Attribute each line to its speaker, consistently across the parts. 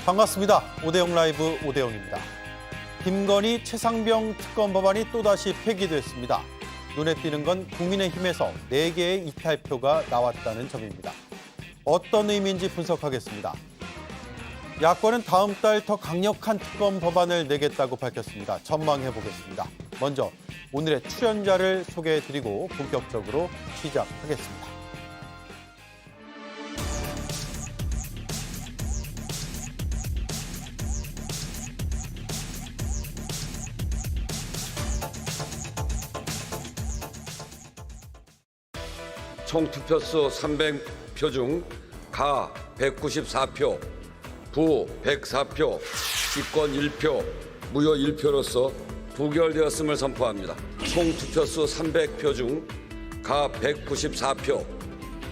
Speaker 1: 반갑습니다. 오대영 라이브 오대영입니다. 김건희 최상병 특검 법안이 또다시 폐기됐습니다. 눈에 띄는 건 국민의힘에서 4개의 이탈표가 나왔다는 점입니다. 어떤 의미인지 분석하겠습니다. 야권은 다음 달 더 강력한 특검 법안을 내겠다고 밝혔습니다. 전망해보겠습니다. 먼저 오늘의 출연자를 소개해드리고 본격적으로 시작하겠습니다.
Speaker 2: 총 투표수 300표 중 가 194표, 부 104표, 기권 1표, 무효 1표로서 부결되었음을 선포합니다. 총 투표수 300표 중 가 194표,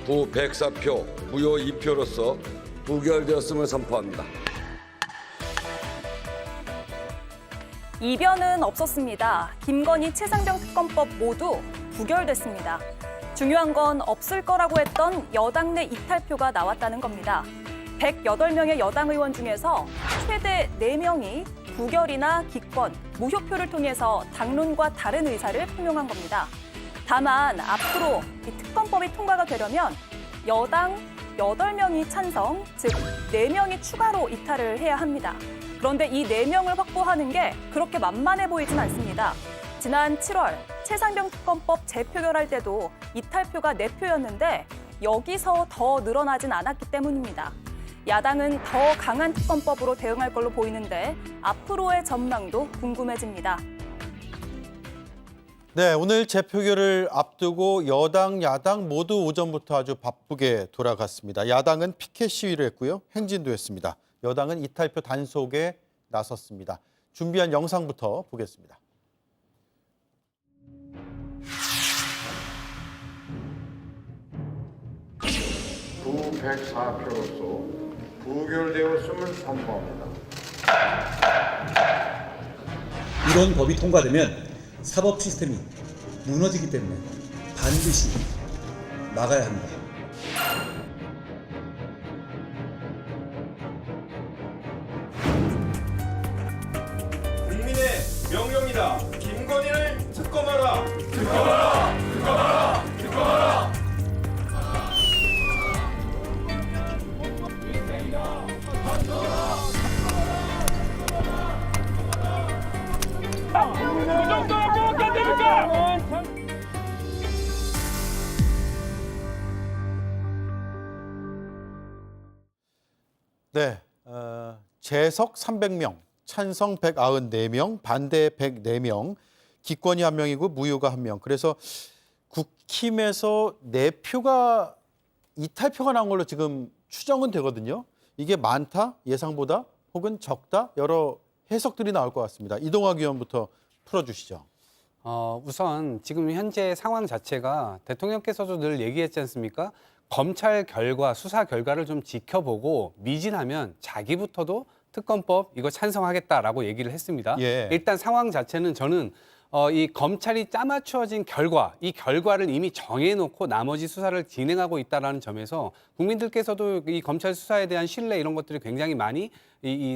Speaker 2: 부 104표, 무효 2표로서 부결되었음을 선포합니다.
Speaker 3: 이변은 없었습니다. 김건희 최상병 특검법 모두 부결됐습니다. 중요한 건 없을 거라고 했던 여당 내 이탈표가 나왔다는 겁니다. 108명의 여당 의원 중에서 최대 4명이 부결이나 기권, 무효표를 통해서 당론과 다른 의사를 표명한 겁니다. 다만 앞으로 이 특검법이 통과가 되려면 여당 8명이 찬성, 즉 4명이 추가로 이탈을 해야 합니다. 그런데 이 4명을 확보하는 게 그렇게 만만해 보이진 않습니다. 지난 7월 최상병 특검법 재표결할 때도 이탈표가 4표였는데 여기서 더 늘어나진 않았기 때문입니다. 야당은 더 강한 특검법으로 대응할 걸로 보이는데 앞으로의 전망도 궁금해집니다.
Speaker 1: 네, 오늘 재표결을 앞두고 여당, 야당 모두 오전부터 아주 바쁘게 돌아갔습니다. 야당은 피켓 시위를 했고요. 행진도 했습니다. 여당은 이탈표 단속에 나섰습니다. 준비한 영상부터 보겠습니다.
Speaker 4: 부 104표로서 부결되었음을 선포합니다.
Speaker 5: 이런 법이 통과되면 사법 시스템이 무너지기 때문에 반드시 막아야 합니다.
Speaker 6: 국민의 명령이다. 김건희를 특검하라. 특검하라. 특검하라. 특검하라. 그 정도는 뭐가 안 됩니까?
Speaker 1: 네, 재석 300명, 찬성 194명, 반대 104명, 기권이 1명이고 무효가 1명. 그래서 국힘에서 4표가 이탈표가 나온 걸로 지금 추정은 되거든요. 이게 많다, 예상보다, 혹은 적다, 여러 해석들이 나올 것 같습니다. 이동학 의원부터 풀어주시죠.
Speaker 7: 우선 지금 현재 상황 자체가 대통령께서도 늘 얘기했지 않습니까? 검찰 결과, 수사 결과를 좀 지켜보고 미진하면 자기부터도 특검법 이거 찬성하겠다라고 얘기를 했습니다.
Speaker 1: 예.
Speaker 7: 일단 상황 자체는 저는 이 검찰이 짜맞추어진 결과, 이 결과를 이미 정해놓고 나머지 수사를 진행하고 있다는 점에서 국민들께서도 이 검찰 수사에 대한 신뢰 이런 것들이 굉장히 많이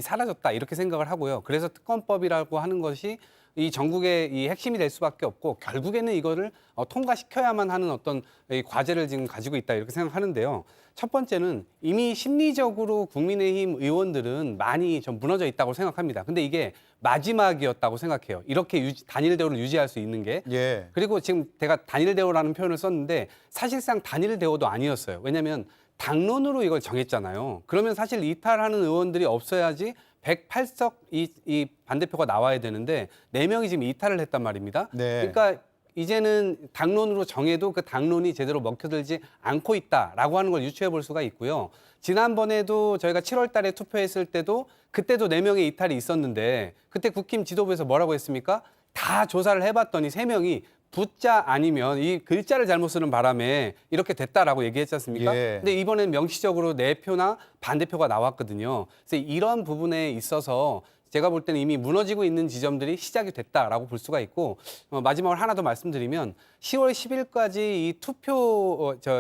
Speaker 7: 사라졌다 이렇게 생각을 하고요. 그래서 특검법이라고 하는 것이 이 전국의 이 핵심이 될 수밖에 없고 결국에는 이거를 통과시켜야만 하는 어떤 이 과제를 지금 가지고 있다 이렇게 생각하는데요. 첫 번째는 이미 심리적으로 국민의힘 의원들은 많이 좀 무너져 있다고 생각합니다. 근데 이게 마지막이었다고 생각해요. 이렇게 단일 대우를 유지할 수 있는 게.
Speaker 1: 예.
Speaker 7: 그리고 지금 제가 단일 대우라는 표현을 썼는데 사실상 단일 대우도 아니었어요. 왜냐하면 당론으로 이걸 정했잖아요. 그러면 사실 이탈하는 의원들이 없어야지 108석 이 반대표가 나와야 되는데 4명이 지금 이탈을 했단 말입니다.
Speaker 1: 네.
Speaker 7: 그러니까 이제는 당론으로 정해도 그 당론이 제대로 먹혀들지 않고 있다라고 하는 걸 유추해 볼 수가 있고요. 지난번에도 저희가 7월 달에 투표했을 때도 그때도 4명의 이탈이 있었는데 그때 국힘 지도부에서 뭐라고 했습니까? 다 조사를 해봤더니 3명이 부자 아니면 이 글자를 잘못 쓰는 바람에 이렇게 됐다라고 얘기했지 않습니까?
Speaker 1: 예.
Speaker 7: 근데 이번엔 명시적으로 4표나 반대표가 나왔거든요. 그래서 이런 부분에 있어서 제가 볼 때는 이미 무너지고 있는 지점들이 시작이 됐다라고 볼 수가 있고 마지막으로 하나 더 말씀드리면 10월 10일까지 이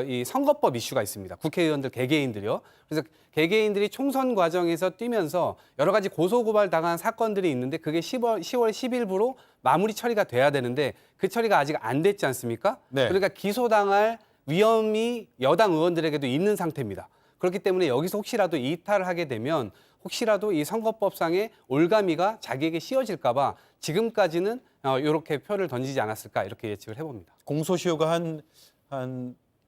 Speaker 7: 이 선거법 이슈가 있습니다. 국회의원들 개개인들이요. 그래서 개개인들이 총선 과정에서 뛰면서 여러 가지 고소고발 당한 사건들이 있는데 그게 10월 10일부로 마무리 처리가 돼야 되는데 그 처리가 아직 안 됐지 않습니까?
Speaker 1: 네.
Speaker 7: 그러니까 기소당할 위험이 여당 의원들에게도 있는 상태입니다. 그렇기 때문에 여기서 혹시라도 이탈을 하게 되면 혹시라도 이 선거법상의 올가미가 자기에게 씌워질까 봐 지금까지는 이렇게 표를 던지지 않았을까 이렇게 예측을 해봅니다.
Speaker 1: 공소시효가 한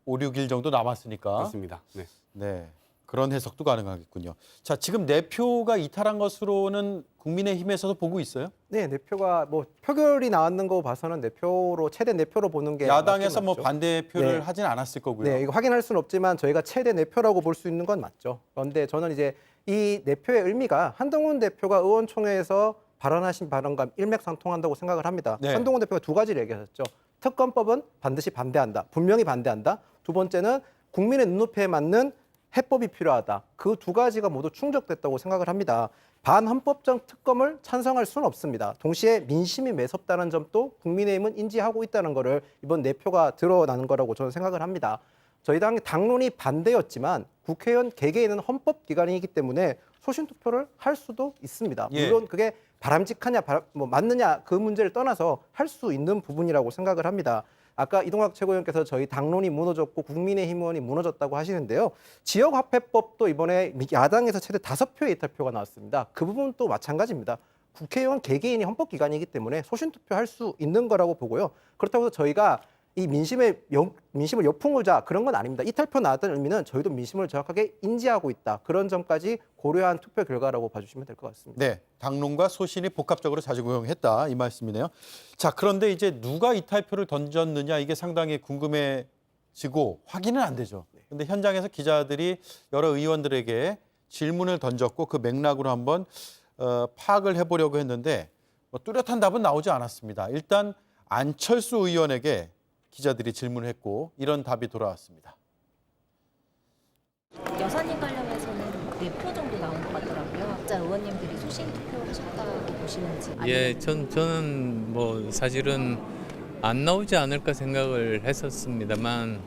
Speaker 1: 5, 6일 정도 남았으니까.
Speaker 7: 그렇습니다. 네.
Speaker 1: 네. 그런 해석도 가능하겠군요. 자, 지금 내 표가 이탈한 것으로는 국민의힘에서도 보고 있어요?
Speaker 8: 네, 내표가 뭐 표결이 나왔는 거 봐서는 내표로 최대 내표로 보는 게
Speaker 1: 야당에서
Speaker 8: 맞긴
Speaker 1: 뭐
Speaker 8: 맞죠.
Speaker 1: 반대표를
Speaker 8: 네.
Speaker 1: 하진 않았을 거고요.
Speaker 8: 네, 이거 확인할 수는 없지만 저희가 최대 내표라고 볼 수 있는 건 맞죠. 그런데 저는 이제 이 내표의 의미가 한동훈 대표가 의원총회에서 발언하신 발언과 일맥상통한다고 생각을 합니다.
Speaker 1: 네.
Speaker 8: 한동훈 대표가 두 가지를 얘기하셨죠. 특검법은 반드시 반대한다. 분명히 반대한다. 두 번째는 국민의 눈높이에 맞는 해법이 필요하다. 그 두 가지가 모두 충족됐다고 생각을 합니다. 반헌법적 특검을 찬성할 수는 없습니다. 동시에 민심이 매섭다는 점도 국민의힘은 인지하고 있다는 거를 이번 내표가 드러나는 거라고 저는 생각을 합니다. 저희 당 당론이 반대였지만 국회의원 개개인은 헌법기관이기 때문에 소신투표를 할 수도 있습니다.
Speaker 1: 예.
Speaker 8: 물론 그게 바람직하냐 맞느냐 그 문제를 떠나서 할 수 있는 부분이라고 생각을 합니다. 아까 이동학 최고위원께서 저희 당론이 무너졌고 국민의힘 의원이 무너졌다고 하시는데요. 지역화폐법도 이번에 야당에서 최대 5표의 이탈표가 나왔습니다. 그 부분도 마찬가지입니다. 국회의원 개개인이 헌법기관이기 때문에 소신투표할 수 있는 거라고 보고요. 그렇다고 해서 저희가 이 민심을 역풍을자 그런 건 아닙니다. 이탈표 나왔다는 의미는 저희도 민심을 정확하게 인지하고 있다. 그런 점까지 고려한 투표 결과라고 봐주시면 될 것 같습니다.
Speaker 1: 네, 당론과 소신이 복합적으로 작용했다 이 말씀이네요. 자, 그런데 이제 누가 이탈표를 던졌느냐 이게 상당히 궁금해지고 확인은 안 되죠. 그런데 현장에서 기자들이 여러 의원들에게 질문을 던졌고 그 맥락으로 한번 파악을 해보려고 했는데 뭐 뚜렷한 답은 나오지 않았습니다. 일단 안철수 의원에게 기자들이 질문을 했고 이런 답이 돌아왔습니다.
Speaker 9: 여사님 관련해서는 4표 정도 나온 것 같더라고요. 각자 의원님들이 소신 투표하셨다고 보시는지.
Speaker 10: 예, 저는 뭐 사실은 안 나오지 않을까 생각을 했었습니다만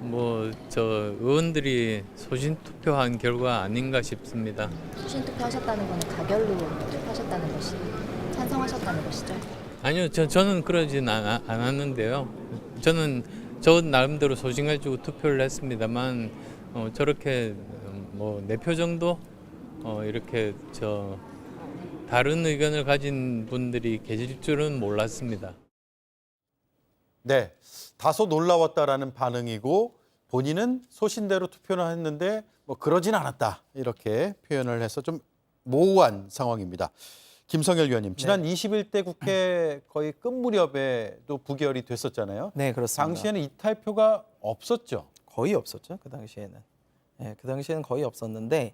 Speaker 10: 뭐 저 의원들이 소신 투표한 결과 아닌가 싶습니다.
Speaker 9: 소신 투표하셨다는 건 가결로 투표하셨다는 것이 찬성하셨다는 것이죠.
Speaker 10: 아니요, 저는 그러진 않았는데요. 저는 저 나름대로 소신을 주고 투표를 했습니다만 저렇게 뭐 4표 정도 이렇게 다른 의견을 가진 분들이 계실 줄은 몰랐습니다.
Speaker 1: 네, 다소 놀라웠다라는 반응이고 본인은 소신대로 투표를 했는데 뭐 그러진 않았다 이렇게 표현을 해서 좀 모호한 상황입니다. 김성열 위원님, 지난 21대 국회 거의 끝 무렵에도 부결이 됐었잖아요.
Speaker 11: 네, 그렇습니다.
Speaker 1: 당시에는 이탈표가 없었죠.
Speaker 11: 거의 없었죠. 그 당시에는. 네, 그 당시에는 거의 없었는데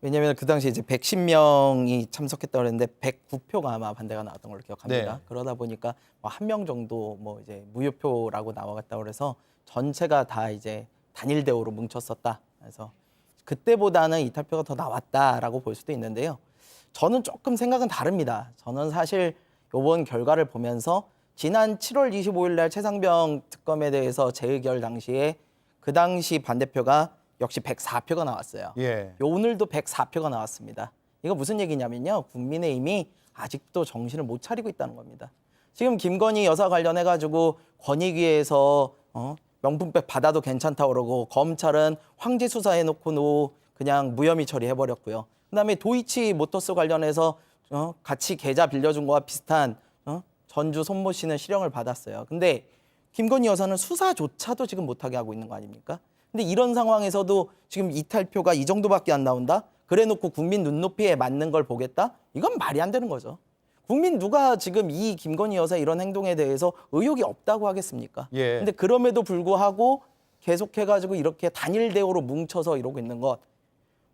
Speaker 11: 왜냐하면 그 당시에 이제 110명이 참석했다고 했는데 109표가 아마 반대가 나왔던 걸로 기억합니다.
Speaker 1: 네.
Speaker 11: 그러다 보니까 뭐 1명 정도 뭐 이제 무효표라고 나왔다고 그래서 전체가 다 이제 단일 대우로 뭉쳤었다. 그래서 그때보다는 이탈표가 더 나왔다라고 볼 수도 있는데요. 저는 조금 생각은 다릅니다. 저는 사실 이번 결과를 보면서 지난 7월 25일 날 최상병 특검에 대해서 재의결 당시에 그 당시 반대표가 역시 104표가 나왔어요.
Speaker 1: 예.
Speaker 11: 오늘도 104표가 나왔습니다. 이거 무슨 얘기냐면요. 국민의힘이 아직도 정신을 못 차리고 있다는 겁니다. 지금 김건희 여사 관련해가지고 권익위에서 명품백 받아도 괜찮다고 그러고 검찰은 황제 수사해놓고 그냥 무혐의 처리해버렸고요. 그다음에 도이치 모터스 관련해서 같이 계좌 빌려준 거와 비슷한 전주 손모 씨는 실형을 받았어요. 근데 김건희 여사는 수사조차도 지금 못하게 하고 있는 거 아닙니까? 근데 이런 상황에서도 지금 이탈표가 이 정도밖에 안 나온다? 그래놓고 국민 눈높이에 맞는 걸 보겠다? 이건 말이 안 되는 거죠. 국민 누가 지금 이 김건희 여사 이런 행동에 대해서 의혹이 없다고 하겠습니까?
Speaker 1: 예.
Speaker 11: 근데 그럼에도 불구하고 계속해가지고 이렇게 단일 대우로 뭉쳐서 이러고 있는 것.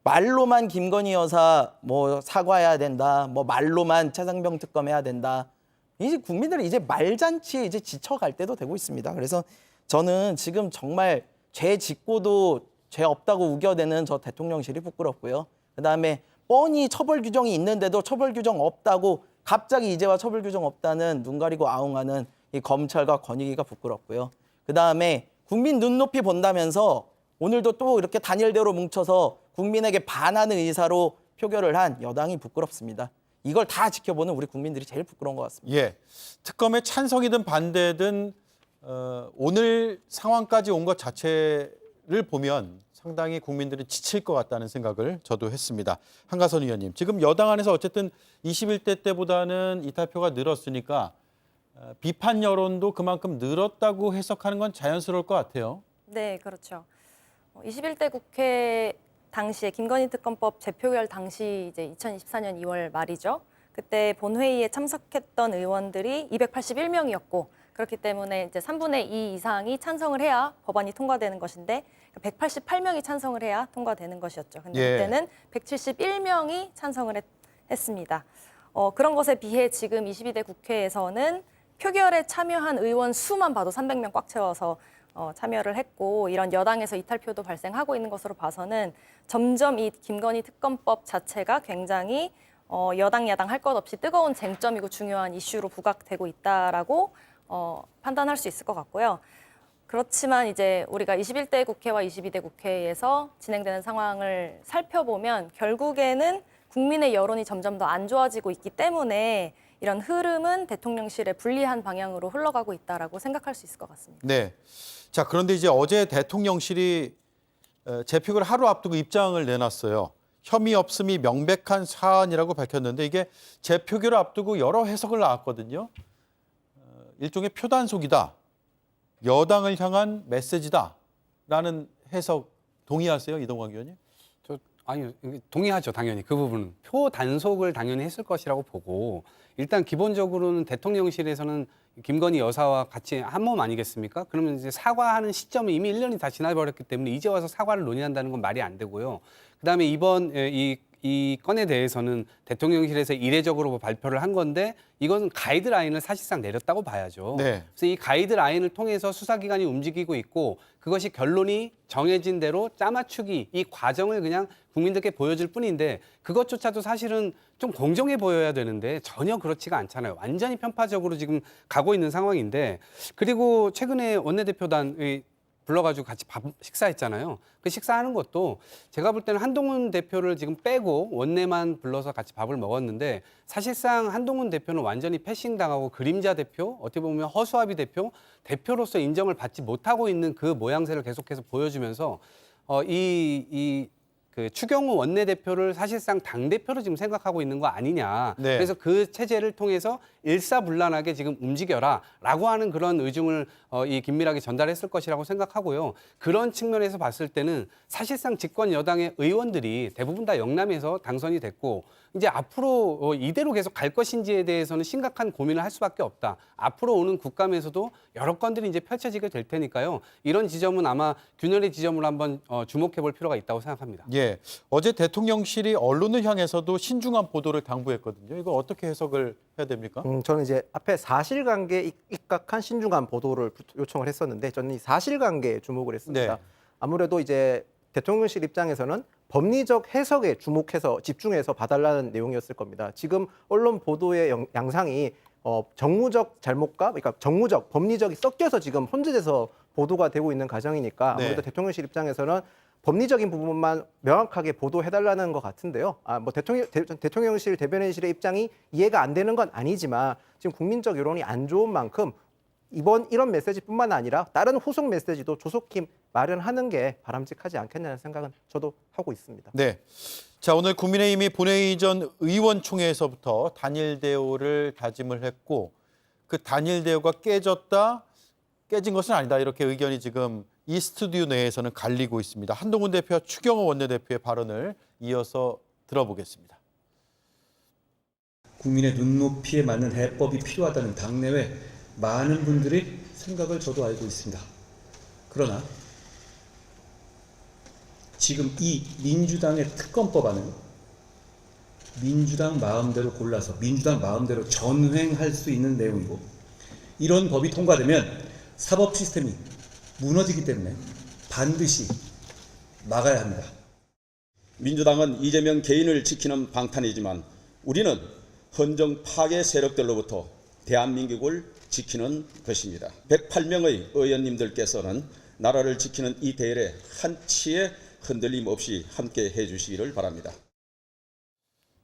Speaker 11: 말로만 김건희 여사 뭐 사과해야 된다. 뭐 말로만 최상병 특검해야 된다. 이제 국민들이 이제 말잔치에 이제 지쳐갈 때도 되고 있습니다. 그래서 저는 지금 정말 죄 짓고도 죄 없다고 우겨대는 저 대통령실이 부끄럽고요. 그다음에 뻔히 처벌 규정이 있는데도 처벌 규정 없다고 갑자기 이제와 처벌 규정 없다는 눈 가리고 아웅하는 이 검찰과 권익위가 부끄럽고요. 그다음에 국민 눈높이 본다면서 오늘도 또 이렇게 단일대로 뭉쳐서 국민에게 반하는 의사로 표결을 한 여당이 부끄럽습니다. 이걸 다 지켜보는 우리 국민들이 제일 부끄러운 것 같습니다.
Speaker 1: 예, 특검에 찬성이든 반대든 오늘 상황까지 온 것 자체를 보면 상당히 국민들이 지칠 것 같다는 생각을 저도 했습니다. 한가선 의원님, 지금 여당 안에서 어쨌든 21대 때보다는 이탈표가 늘었으니까 비판 여론도 그만큼 늘었다고 해석하는 건 자연스러울 것 같아요.
Speaker 3: 네, 그렇죠. 21대 국회 당시에 김건희 특검법 재표결 당시 이제 2024년 2월 말이죠. 그때 본회의에 참석했던 의원들이 281명이었고 그렇기 때문에 이제 3분의 2 이상이 찬성을 해야 법안이 통과되는 것인데 188명이 찬성을 해야 통과되는 것이었죠. 근데
Speaker 1: 예.
Speaker 3: 그때는 171명이 찬성을 했습니다. 그런 것에 비해 지금 22대 국회에서는 표결에 참여한 의원 수만 봐도 300명 꽉 채워서 참여를 했고 이런 여당에서 이탈표도 발생하고 있는 것으로 봐서는 점점 이 김건희 특검법 자체가 굉장히 여당 야당 할 것 없이 뜨거운 쟁점이고 중요한 이슈로 부각되고 있다라고 판단할 수 있을 것 같고요. 그렇지만 이제 우리가 21대 국회와 22대 국회에서 진행되는 상황을 살펴보면 결국에는 국민의 여론이 점점 더 안 좋아지고 있기 때문에 이런 흐름은 대통령실에 불리한 방향으로 흘러가고 있다라고 생각할 수 있을 것 같습니다.
Speaker 1: 네. 자, 그런데 이제 어제 대통령실이 재표결 하루 앞두고 입장을 내놨어요. 혐의 없음이 명백한 사안이라고 밝혔는데 이게 재표결을 앞두고 여러 해석을 나왔거든요. 일종의 표단속이다. 여당을 향한 메시지다라는 해석 동의하세요, 이동관 의원님?
Speaker 7: 아니요, 동의하죠, 당연히. 그 부분은. 표 단속을 당연히 했을 것이라고 보고 일단 기본적으로는 대통령실에서는 김건희 여사와 같이 한 몸 아니겠습니까? 그러면 이제 사과하는 시점이 이미 1년이 다 지나버렸기 때문에 이제 와서 사과를 논의한다는 건 말이 안 되고요. 그다음에 이번 이 건에 대해서는 대통령실에서 이례적으로 발표를 한 건데 이건 가이드라인을 사실상 내렸다고 봐야죠.
Speaker 1: 네.
Speaker 7: 그래서 이 가이드라인을 통해서 수사기관이 움직이고 있고 그것이 결론이 정해진 대로 짜맞추기 이 과정을 그냥 국민들께 보여줄 뿐인데 그것조차도 사실은 좀 공정해 보여야 되는데 전혀 그렇지가 않잖아요. 완전히 편파적으로 지금 가고 있는 상황인데 그리고 최근에 원내대표단 불러가지고 같이 밥 식사했잖아요. 그 식사하는 것도 제가 볼 때는 한동훈 대표를 지금 빼고 원내만 불러서 같이 밥을 먹었는데 사실상 한동훈 대표는 완전히 패싱당하고 그림자 대표, 어떻게 보면 허수아비 대표로서 인정을 받지 못하고 있는 그 모양새를 계속해서 보여주면서 그 추경호 원내대표를 사실상 당대표로 지금 생각하고 있는 거 아니냐.
Speaker 1: 네.
Speaker 7: 그래서 그 체제를 통해서 일사불란하게 지금 움직여라 라고 하는 그런 의중을 이 긴밀하게 전달했을 것이라고 생각하고요. 그런 측면에서 봤을 때는 사실상 집권 여당의 의원들이 대부분 다 영남에서 당선이 됐고 이제 앞으로 이대로 계속 갈 것인지에 대해서는 심각한 고민을 할 수밖에 없다. 앞으로 오는 국감에서도 여러 건들이 이제 펼쳐지게 될 테니까요. 이런 지점은 아마 균열의 지점으로 한번 주목해 볼 필요가 있다고 생각합니다.
Speaker 1: 예, 어제 대통령실이 언론을 향해서도 신중한 보도를 당부했거든요. 이거 어떻게 해석을 해야 됩니까?
Speaker 8: 저는 이제 앞에 사실관계에 입각한 신중한 보도를 요청을 했었는데 저는 이 사실관계에 주목을 했습니다.
Speaker 1: 네.
Speaker 8: 아무래도 이제 대통령실 입장에서는 법리적 해석에 주목해서 집중해서 봐달라는 내용이었을 겁니다. 지금 언론 보도의 양상이 정무적 잘못과 그러니까 정무적, 법리적이 섞여서 지금 혼재돼서 보도가 되고 있는 과정이니까 아무래도
Speaker 1: 네.
Speaker 8: 대통령실 입장에서는 법리적인 부분만 명확하게 보도해달라는 것 같은데요. 뭐 대통령실 대변인실의 입장이 이해가 안 되는 건 아니지만 지금 국민적 여론이 안 좋은 만큼 이런 메시지뿐만 아니라 다른 후속 메시지도 조속히 마련하는 게 바람직하지 않겠냐는 생각은 저도 하고 있습니다.
Speaker 1: 네. 자, 오늘 국민의힘이 본회의 전 의원총회에서부터 단일 대우를 다짐을 했고 그 단일 대우가 깨진 것은 아니다. 이렇게 의견이 지금 이 스튜디오 내에서는 갈리고 있습니다. 한동훈 대표와 추경호 원내대표의 발언을 이어서 들어보겠습니다.
Speaker 5: 국민의 눈높이에 맞는 해법이 필요하다는 당내외 많은 분들이 생각을 저도 알고 있습니다. 그러나 지금 이 민주당의 특검법안은 민주당 마음대로 골라서 민주당 마음대로 전횡할 수 있는 내용이고 이런 법이 통과되면 사법 시스템이 무너지기 때문에 반드시 막아야 합니다.
Speaker 12: 민주당은 이재명 개인을 지키는 방탄이지만 우리는 헌정 파괴 세력들로부터 대한민국을 지키는 것입니다. 108명의 의원님들께서는 나라를 지키는 이 대열에 한치의 흔들림 없이 함께 해주시기를 바랍니다.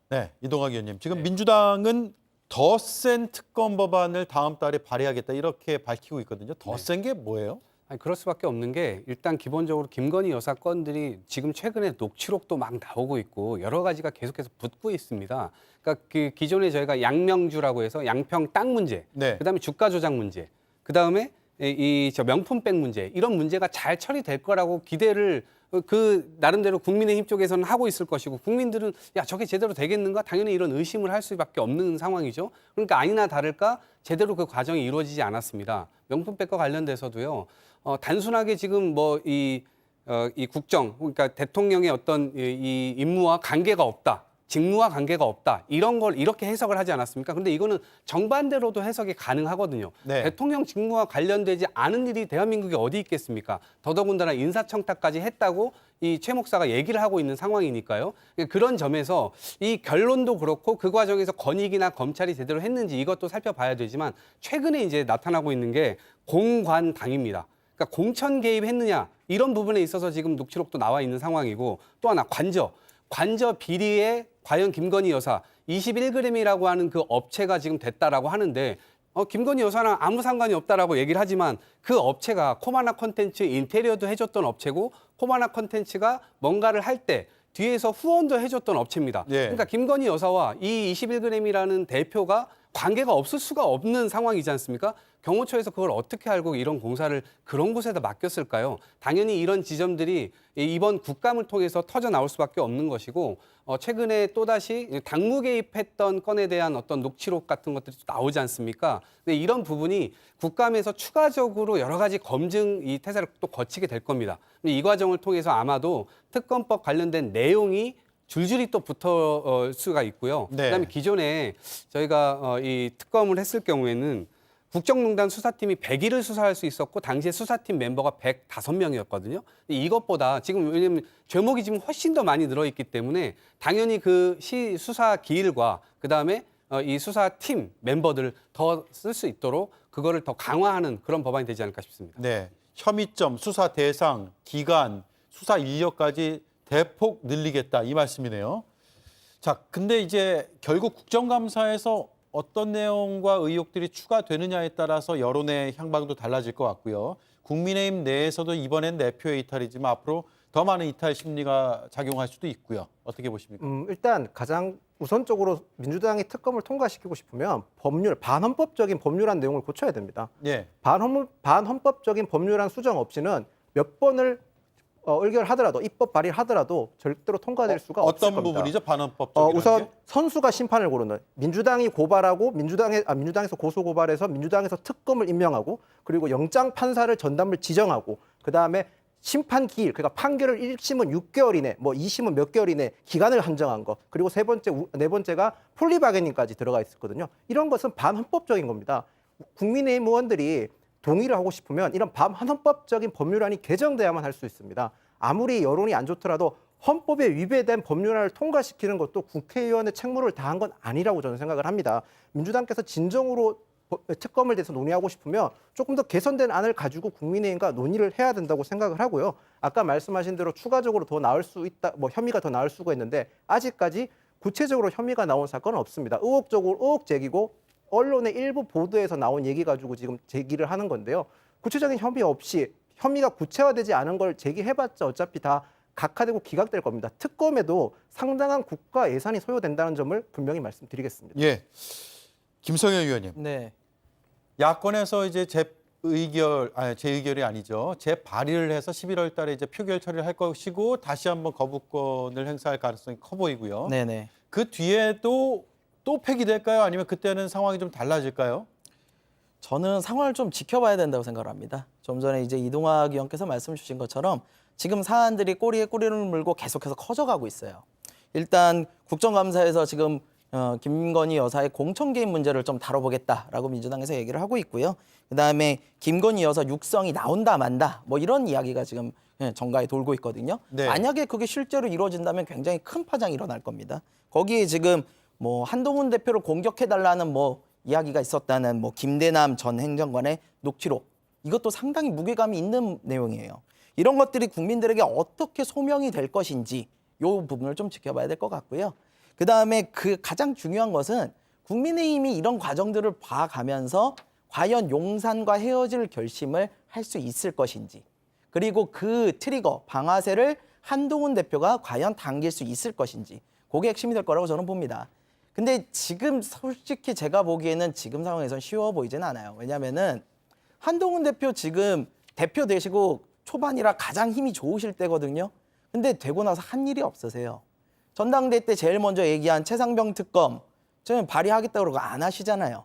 Speaker 1: 네, 이동학 의원님. 지금 민주당은 더 센 특검 법안을 다음 달에 발의하겠다 이렇게 밝히고 있거든요. 더 센 게 뭐예요?
Speaker 7: 아니, 그럴 수밖에 없는 게 일단 기본적으로 김건희 여사 건들이 지금 최근에 녹취록도 막 나오고 있고 여러 가지가 계속해서 붙고 있습니다. 그러니까 그 기존에 저희가 양명주라고 해서 양평 땅 문제,
Speaker 1: 네.
Speaker 7: 그다음에 주가 조작 문제, 그다음에 저 명품백 문제 이런 문제가 잘 처리될 거라고 기대를 그 나름대로 국민의힘 쪽에서는 하고 있을 것이고 국민들은 야 저게 제대로 되겠는가 당연히 이런 의심을 할 수밖에 없는 상황이죠. 그러니까 아니나 다를까 제대로 그 과정이 이루어지지 않았습니다. 명품백과 관련돼서도요. 단순하게 지금 뭐 이 국정 그러니까 대통령의 어떤 이 임무와 관계가 없다. 직무와 관계가 없다. 이런 걸 이렇게 해석을 하지 않았습니까? 근데 이거는 정반대로도 해석이 가능하거든요.
Speaker 1: 네.
Speaker 7: 대통령 직무와 관련되지 않은 일이 대한민국에 어디 있겠습니까? 더더군다나 인사청탁까지 했다고 이 최 목사가 얘기를 하고 있는 상황이니까요. 그런 점에서 이 결론도 그렇고 그 과정에서 권익이나 검찰이 제대로 했는지 이것도 살펴봐야 되지만 최근에 이제 나타나고 있는 게 공관당입니다. 그러니까 공천 개입했느냐 이런 부분에 있어서 지금 녹취록도 나와 있는 상황이고 또 하나 관저 비리에 과연 김건희 여사 21g이라고 하는 그 업체가 지금 됐다라고 하는데 김건희 여사랑 아무 상관이 없다라고 얘기를 하지만 그 업체가 코마나 컨텐츠 인테리어도 해줬던 업체고 코마나 컨텐츠가 뭔가를 할 때 뒤에서 후원도 해줬던 업체입니다.
Speaker 1: 예.
Speaker 7: 그러니까 김건희 여사와 이 21g이라는 대표가 관계가 없을 수가 없는 상황이지 않습니까? 경호처에서 그걸 어떻게 알고 이런 공사를 그런 곳에다 맡겼을까요? 당연히 이런 지점들이 이번 국감을 통해서 터져 나올 수밖에 없는 것이고 최근에 또다시 당무 개입했던 건에 대한 어떤 녹취록 같은 것들이 나오지 않습니까? 근데 이런 부분이 국감에서 추가적으로 여러 가지 검증 이 태세를 또 거치게 될 겁니다. 이 과정을 통해서 아마도 특검법 관련된 내용이 줄줄이 또 붙을 수가 있고요.
Speaker 1: 네.
Speaker 7: 그다음에 기존에 저희가 이 특검을 했을 경우에는 국정농단 수사팀이 100일을 수사할 수 있었고 당시에 수사팀 멤버가 105명이었거든요. 이것보다 지금 왜냐하면 죄목이 지금 훨씬 더 많이 늘어있기 때문에 당연히 그 수사 기일과 그다음에 이 수사팀 멤버들을 더 쓸 수 있도록 그거를 더 강화하는 그런 법안이 되지 않을까 싶습니다.
Speaker 1: 네. 혐의점, 수사 대상, 기간, 수사 인력까지 대폭 늘리겠다 이 말씀이네요. 자, 근데 이제 결국 국정감사에서 어떤 내용과 의혹들이 추가되느냐에 따라서 여론의 향방도 달라질 것 같고요. 국민의힘 내에서도 이번엔 내표의 이탈이지만 앞으로 더 많은 이탈 심리가 작용할 수도 있고요. 어떻게 보십니까?
Speaker 8: 일단 가장 우선적으로 민주당이 특검을 통과시키고 싶으면 반헌법적인 법률안 내용을 고쳐야 됩니다.
Speaker 1: 예.
Speaker 8: 반헌법적인 법률안 수정 없이는 몇 번을 의결하더라도 입법 발의를 하더라도 절대로 통과될 수가 없을 겁니다.
Speaker 1: 어떤 부분이죠? 반헌법적인
Speaker 8: 우선 선수가 심판을 고르는 민주당이 고발하고 민주당에서 고소 고발해서 민주당에서 특검을 임명하고 그리고 영장 판사를 전담을 지정하고 그다음에 심판 기일 그러니까 판결을 1심은 6개월 이내 뭐 2심은 몇 개월 이내 기간을 한정한 거 그리고 네 번째가 폴리바게닝까지 들어가 있었거든요. 이런 것은 반헌법적인 겁니다. 국민의힘 의원들이 동의를 하고 싶으면 이런 반헌법적인 법률안이 개정돼야만 할 수 있습니다. 아무리 여론이 안 좋더라도 헌법에 위배된 법률안을 통과시키는 것도 국회의원의 책무를 다한 건 아니라고 저는 생각을 합니다. 민주당께서 진정으로 특검을 대해서 논의하고 싶으면 조금 더 개선된 안을 가지고 국민의힘과 논의를 해야 된다고 생각을 하고요. 아까 말씀하신 대로 추가적으로 더 나올 수 있다, 혐의가 더 나올 수가 있는데 아직까지 구체적으로 혐의가 나온 사건은 없습니다. 의혹 제기고 언론의 일부 보도에서 나온 얘기 가지고 지금 제기를 하는 건데요. 구체적인 혐의 없이 혐의가 구체화되지 않은 걸 제기해봤자 어차피 다 각하되고 기각될 겁니다. 특검에도 상당한 국가 예산이 소요된다는 점을 분명히 말씀드리겠습니다.
Speaker 1: 예. 김성현 의원님.
Speaker 11: 네.
Speaker 1: 야권에서 이제 재의결이 아니죠. 재발의를 해서 11월 달에 이제 표결 처리를 할 것이고 다시 한번 거부권을 행사할 가능성이 커 보이고요.
Speaker 11: 네네.
Speaker 1: 그 뒤에도 또 폐기될까요? 아니면 그때는 상황이 좀 달라질까요?
Speaker 11: 저는 상황을 좀 지켜봐야 된다고 생각을 합니다. 좀 전에 이제 이동학 의원께서 말씀 주신 것처럼 지금 사안들이 꼬리에 꼬리를 물고 계속해서 커져가고 있어요. 일단 국정감사에서 지금 김건희 여사의 공천 개입 문제를 좀 다뤄보겠다라고 민주당에서 얘기를 하고 있고요. 그다음에 김건희 여사 육성이 나온다 만다 뭐 이런 이야기가 지금 정가에 돌고 있거든요.
Speaker 1: 네.
Speaker 11: 만약에 그게 실제로 이루어진다면 굉장히 큰 파장이 일어날 겁니다. 거기에 지금 뭐 한동훈 대표를 공격해달라는 뭐 이야기가 있었다는 뭐 김대남 전 행정관의 녹취록, 이것도 상당히 무게감이 있는 내용이에요. 이런 것들이 국민들에게 어떻게 소명이 될 것인지 이 부분을 좀 지켜봐야 될 것 같고요. 그다음에 그 가장 중요한 것은 국민의힘이 이런 과정들을 봐가면서 과연 용산과 헤어질 결심을 할 수 있을 것인지, 그리고 그 트리거, 방아쇠를 한동훈 대표가 과연 당길 수 있을 것인지, 그게 핵심이 될 거라고 저는 봅니다. 근데 지금 솔직히 제가 보기에는 지금 상황에선 쉬워 보이지는 않아요. 왜냐면은 한동훈 대표 지금 대표 되시고 초반이라 가장 힘이 좋으실 때거든요. 근데 되고 나서 한 일이 없으세요. 전당대회 때 제일 먼저 얘기한 최상병 특검 저는 발의하겠다고 그러고 안 하시잖아요.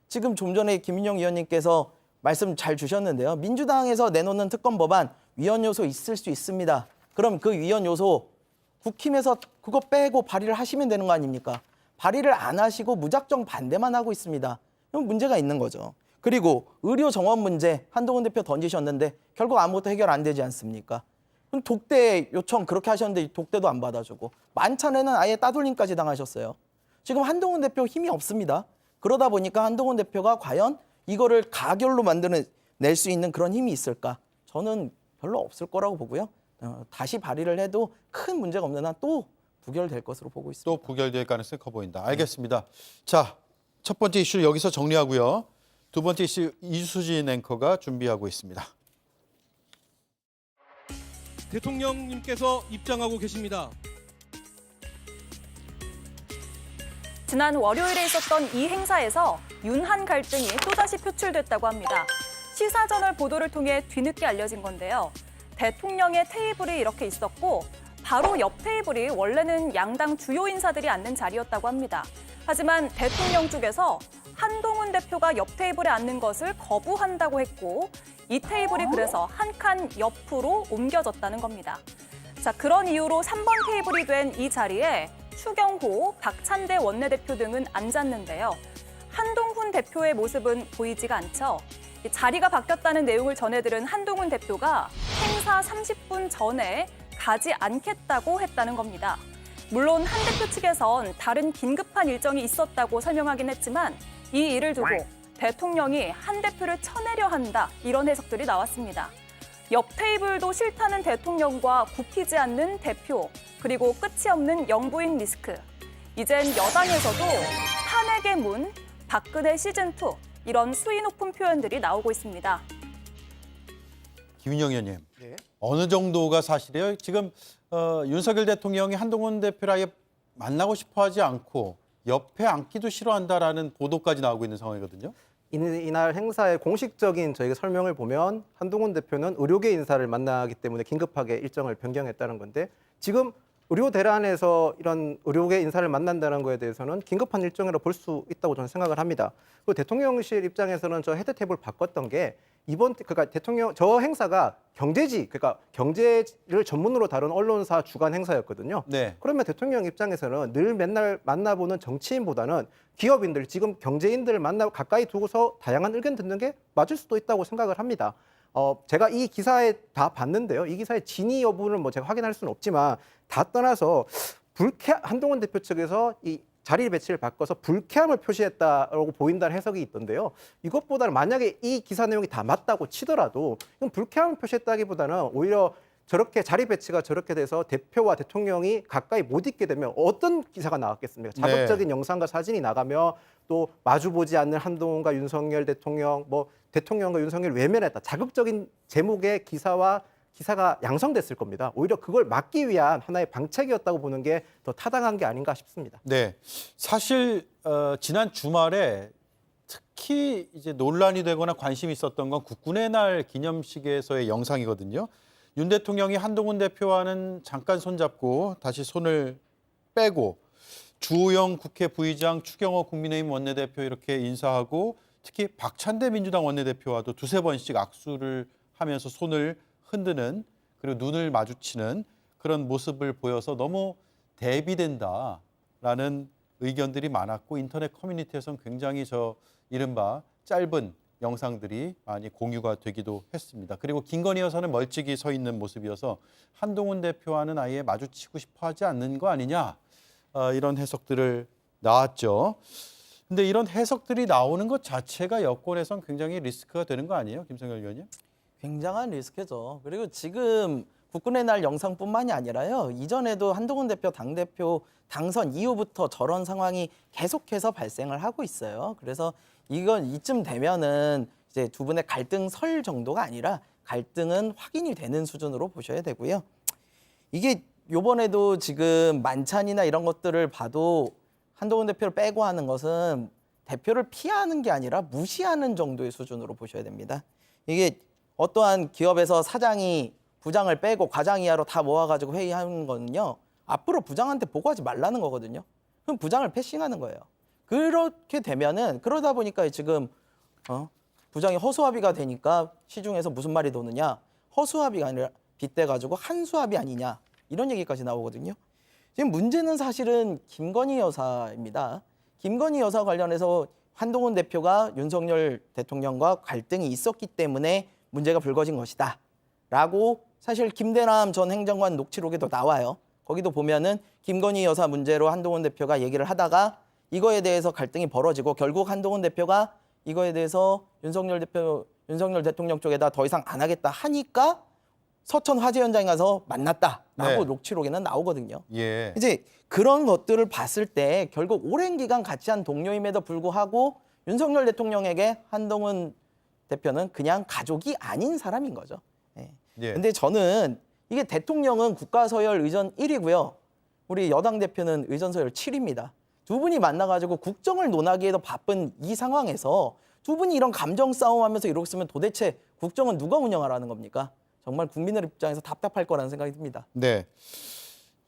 Speaker 11: 지금 좀 전에 김인영 의원님께서 말씀 잘 주셨는데요. 민주당에서 내놓는 특검 법안 위헌 요소 있을 수 있습니다. 그럼 그 위헌 요소 국힘에서 그거 빼고 발의를 하시면 되는 거 아닙니까? 발의를 안 하시고 무작정 반대만 하고 있습니다. 그럼 문제가 있는 거죠. 그리고 의료 정원 문제 한동훈 대표 던지셨는데 결국 아무것도 해결 안 되지 않습니까? 그럼 독대 요청 그렇게 하셨는데 독대도 안 받아주고 만찬에는 아예 따돌림까지 당하셨어요. 지금 한동훈 대표 힘이 없습니다. 그러다 보니까 한동훈 대표가 과연 이거를 가결로 만들어낼 수 있는 그런 힘이 있을까? 저는 별로 없을 거라고 보고요. 다시 발의를 해도 큰 문제가 없는 한 또 부결될 것으로 보고 있습니다.
Speaker 1: 또 부결될 가능성이 커 보인다. 알겠습니다. 자, 첫 번째 이슈를 여기서 정리하고요. 두 번째 이슈 이수진 앵커가 준비하고 있습니다.
Speaker 13: 대통령님께서 입장하고 계십니다.
Speaker 3: 지난 월요일에 있었던 이 행사에서 윤한 갈등이 또다시 표출됐다고 합니다. 시사저널 보도를 통해 뒤늦게 알려진 건데요. 대통령의 테이블이 이렇게 있었고 바로 옆 테이블이 원래는 양당 주요 인사들이 앉는 자리였다고 합니다. 하지만 대통령 쪽에서 한동훈 대표가 옆 테이블에 앉는 것을 거부한다고 했고 이 테이블이 그래서 한 칸 옆으로 옮겨졌다는 겁니다. 자, 그런 이유로 3번 테이블이 된 이 자리에 추경호, 박찬대 원내대표 등은 앉았는데요. 한동훈 대표의 모습은 보이지가 않죠. 자리가 바뀌었다는 내용을 전해들은 한동훈 대표가 행사 30분 전에 가지 않겠다고 했다는 겁니다. 물론 한 대표 측에선 다른 긴급한 일정이 있었다고 설명하긴 했지만 이 일을 두고 대통령이 한 대표를 쳐내려 한다, 이런 해석들이 나왔습니다. 옆 테이블도 싫다는 대통령과 굽히지 않는 대표, 그리고 끝이 없는 영부인 리스크. 이젠 여당에서도 탄핵의 문, 박근혜 시즌2 이런 수위 높은 표현들이 나오고 있습니다.
Speaker 1: 김인영 의원님,
Speaker 8: 네.
Speaker 1: 어느 정도가 사실이에요? 지금 윤석열 대통령이 한동훈 대표를 아예 만나고 싶어하지 않고 옆에 앉기도 싫어한다라는 보도까지 나오고 있는 상황이거든요.
Speaker 8: 이날 행사의 공식적인 저희가 설명을 보면 한동훈 대표는 의료계 인사를 만나기 때문에 긴급하게 일정을 변경했다는 건데, 지금 의료 대란에서 이런 의료계 인사를 만난다는 거에 대해서는 긴급한 일정이라고 볼 수 있다고 저는 생각을 합니다. 그리고 대통령실 입장에서는 저 헤드 탭을 바꿨던 게 그러니까 대통령 저 행사가 그러니까 경제를 전문으로 다룬 언론사 주간 행사였거든요.
Speaker 1: 네.
Speaker 8: 그러면 대통령 입장에서는 늘 맨날 만나보는 정치인보다는 기업인들, 지금 경제인들을 가까이 두고서 다양한 의견 듣는 게 맞을 수도 있다고 생각을 합니다. 제가 이 기사에 다 봤는데요. 이 기사의 진위 여부를 뭐 제가 확인할 수는 없지만 다 떠나서 한동훈 대표 측에서 이 자리 배치를 바꿔서 불쾌함을 표시했다라고 보인다는 해석이 있던데요. 이것보다는 만약에 이 기사 내용이 다 맞다고 치더라도 이건 불쾌함을 표시했다기보다는 오히려 저렇게 자리 배치가 저렇게 돼서 대표와 대통령이 가까이 못 있게 되면 어떤 기사가 나왔겠습니까? 자극적인 영상과 사진이 나가며 또 마주보지 않는 한동훈과 윤석열 대통령, 뭐 대통령과 윤석열 외면했다. 자극적인 제목의 기사가 양성됐을 겁니다. 오히려 그걸 막기 위한 하나의 방책이었다고 보는 게 더 타당한 게 아닌가 싶습니다.
Speaker 1: 네, 사실 지난 주말에 특히 이제 논란이 되거나 관심이 있었던 건 국군의 날 기념식에서의 영상이거든요. 윤 대통령이 한동훈 대표와는 잠깐 손잡고 다시 손을 빼고 주호영 국회 부의장, 추경호 국민의힘 원내대표 이렇게 인사하고 특히 박찬대 민주당 원내대표와도 두세 번씩 악수를 하면서 손을 흔드는, 그리고 눈을 마주치는 그런 모습을 보여서 너무 대비된다라는 의견들이 많았고 인터넷 커뮤니티에서는 굉장히 이른바 짧은 영상들이 많이 공유가 되기도 했습니다. 그리고 김건희 여사는 멀찍이 서 있는 모습이어서 한동훈 대표와는 아예 마주치고 싶어 하지 않는 거 아니냐, 이런 해석들을 나왔죠. 근데 이런 해석들이 나오는 것 자체가 여권에선 굉장히 리스크가 되는 거 아니에요, 김성열 의원님?
Speaker 11: 굉장한 리스크죠. 그리고 지금 국군의 날 영상뿐만이 아니라요. 이전에도 한동훈 대표 당대표 당선 이후부터 저런 상황이 계속해서 발생을 하고 있어요. 그래서 이건 이쯤 되면은 이제 두 분의 갈등 설 정도가 아니라 갈등은 확인이 되는 수준으로 보셔야 되고요. 이게 요번에도 지금 만찬이나 이런 것들을 봐도 한동훈 대표를 빼고 하는 것은 대표를 피하는 게 아니라 무시하는 정도의 수준으로 보셔야 됩니다. 이게 어떠한 기업에서 사장이 부장을 빼고 과장 이하로 다 모아가지고 회의하는 거는요. 앞으로 부장한테 보고하지 말라는 거거든요. 그럼 부장을 패싱하는 거예요. 그렇게 되면은 그러다 보니까 지금 부장이 허수아비가 되니까 시중에서 무슨 말이 도느냐. 허수아비가 아니라 빗대가지고 한수아비 아니냐. 이런 얘기까지 나오거든요. 지금 문제는 사실은 김건희 여사입니다. 김건희 여사 관련해서 한동훈 대표가 윤석열 대통령과 갈등이 있었기 때문에 문제가 불거진 것이다. 라고 사실 김대남 전 행정관 녹취록에도 나와요. 거기도 보면은 김건희 여사 문제로 한동훈 대표가 얘기를 하다가 이거에 대해서 갈등이 벌어지고 결국 한동훈 대표가 이거에 대해서 윤석열 대통령 쪽에다 더 이상 안 하겠다 하니까 서천 화재 현장에 가서 만났다라고
Speaker 1: 네.
Speaker 11: 녹취록에는 나오거든요.
Speaker 1: 예.
Speaker 11: 이제 그런 것들을 봤을 때 결국 오랜 기간 같이 한 동료임에도 불구하고 윤석열 대통령에게 한동훈 대표는 그냥 가족이 아닌 사람인 거죠.
Speaker 1: 예.
Speaker 11: 근데 저는 이게 대통령은 국가서열 의전 1위고요. 우리 여당 대표는 의전 서열 7위입니다. 두 분이 만나가지고 국정을 논하기에도 바쁜 이 상황에서 두 분이 이런 감정 싸움하면서 이러고 있으면 도대체 국정은 누가 운영하라는 겁니까? 정말 국민들 입장에서 답답할 거라는 생각이 듭니다.
Speaker 1: 네.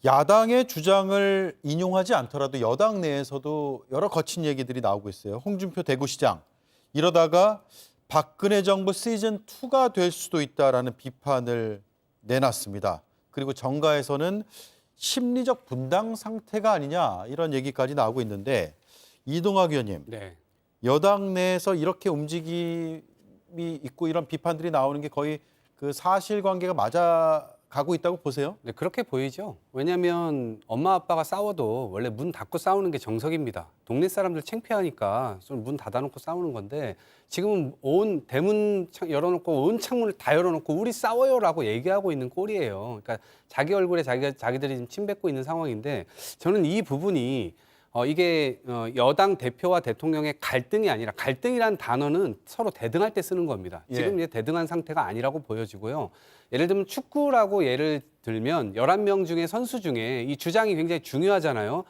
Speaker 1: 야당의 주장을 인용하지 않더라도 여당 내에서도 여러 거친 얘기들이 나오고 있어요. 홍준표 대구시장. 이러다가 박근혜 정부 시즌2가 될 수도 있다라는 비판을 내놨습니다. 그리고 정가에서는 심리적 분당 상태가 아니냐 이런 얘기까지 나오고 있는데 이동학 의원님.
Speaker 7: 네.
Speaker 1: 여당 내에서 이렇게 움직임이 있고 이런 비판들이 나오는 게 거의 그 사실관계가 맞아가고 있다고 보세요?
Speaker 7: 네, 그렇게 보이죠. 왜냐하면 엄마 아빠가 싸워도 원래 문 닫고 싸우는 게 정석입니다. 동네 사람들 창피하니까 좀 문 닫아놓고 싸우는 건데 지금은 온 대문 열어놓고 온 창문을 다 열어놓고 우리 싸워요라고 얘기하고 있는 꼴이에요. 그러니까 자기 얼굴에 자기들이 지금 침 뱉고 있는 상황인데 저는 이 부분이 이게 여당 대표와 대통령의 갈등이 아니라 갈등이란 단어는 서로 대등할 때 쓰는 겁니다. 지금 이제 대등한 상태가 아니라고 보여지고요. 예를 들면 축구라고 예를 들면 11명 중에 선수 중에 이 주장이 굉장히 중요하잖아요.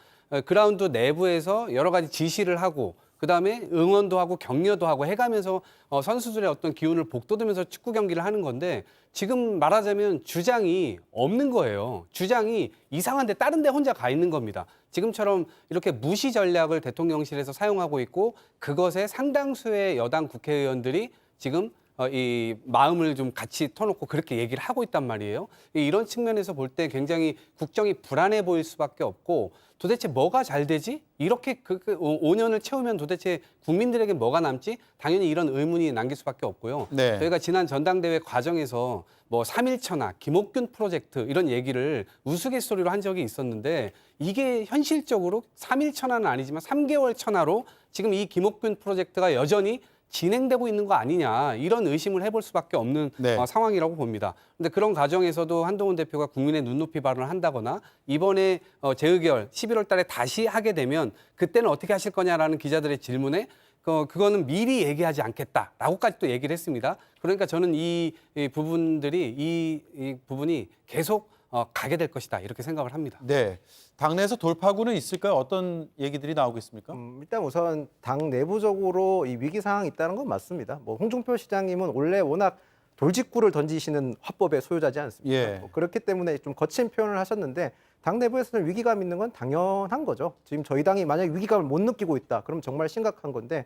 Speaker 7: 그라운드 내부에서 여러 가지 지시를 하고 그다음에 응원도 하고 격려도 하고 해가면서 선수들의 어떤 기운을 북돋으면서 축구 경기를 하는 건데 지금 말하자면 주장이 없는 거예요. 주장이 이상한데 다른 데 혼자 가 있는 겁니다. 지금처럼 이렇게 무시 전략을 대통령실에서 사용하고 있고 그것에 상당수의 여당 국회의원들이 지금 이 마음을 좀 같이 터놓고 그렇게 얘기를 하고 있단 말이에요. 이런 측면에서 볼 때 굉장히 국정이 불안해 보일 수밖에 없고 도대체 뭐가 잘 되지? 이렇게 5년을 채우면 도대체 국민들에게 뭐가 남지? 당연히 이런 의문이 남길 수밖에 없고요.
Speaker 1: 네.
Speaker 7: 저희가 지난 전당대회 과정에서 뭐 3.1천하, 김옥균 프로젝트 이런 얘기를 우스갯소리로 한 적이 있었는데 이게 현실적으로 3.1천하는 아니지만 3개월 천하로 지금 이 김옥균 프로젝트가 여전히 진행되고 있는 거 아니냐 이런 의심을 해볼 수밖에 없는 상황이라고 봅니다. 그런데 그런 과정에서도 한동훈 대표가 국민의 눈높이 발언을 한다거나 이번에 재의결 11월 달에 다시 하게 되면 그때는 어떻게 하실 거냐라는 기자들의 질문에 그거는 미리 얘기하지 않겠다라고까지 또 얘기를 했습니다. 그러니까 저는 이 부분들이 이 부분이 계속 가게 될 것이다 이렇게 생각을 합니다.
Speaker 1: 네. 당내에서 돌파구는 있을까요? 어떤 얘기들이 나오고 있습니까?
Speaker 8: 일단 우선 당 내부적으로 이 위기 상황이 있다는 건 맞습니다. 뭐 홍준표 시장님은 원래 워낙 돌직구를 던지시는 화법의 소유자지 않습니까?
Speaker 1: 예.
Speaker 8: 그렇기 때문에 좀 거친 표현을 하셨는데 당 내부에서는 위기감 있는 건 당연한 거죠. 지금 저희 당이 만약에 위기감을 못 느끼고 있다, 그럼 정말 심각한 건데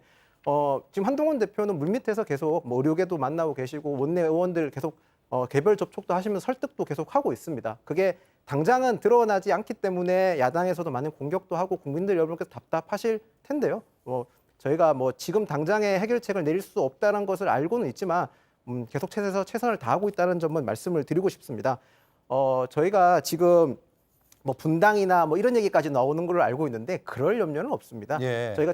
Speaker 8: 지금 한동훈 대표는 물밑에서 계속 뭐 의료계도 만나고 계시고 원내 의원들 계속 개별 접촉도 하시면서 설득도 계속 하고 있습니다. 그게 당장은 드러나지 않기 때문에 야당에서도 많은 공격도 하고 국민들 여러분께서 답답하실 텐데요. 저희가 뭐 지금 당장의 해결책을 내릴 수 없다는 것을 알고는 있지만 계속 최선을 다하고 있다는 점은 말씀을 드리고 싶습니다. 저희가 지금 뭐 분당이나 뭐 이런 얘기까지 나오는 걸로 알고 있는데 그럴 염려는 없습니다.
Speaker 1: 예.
Speaker 8: 저희가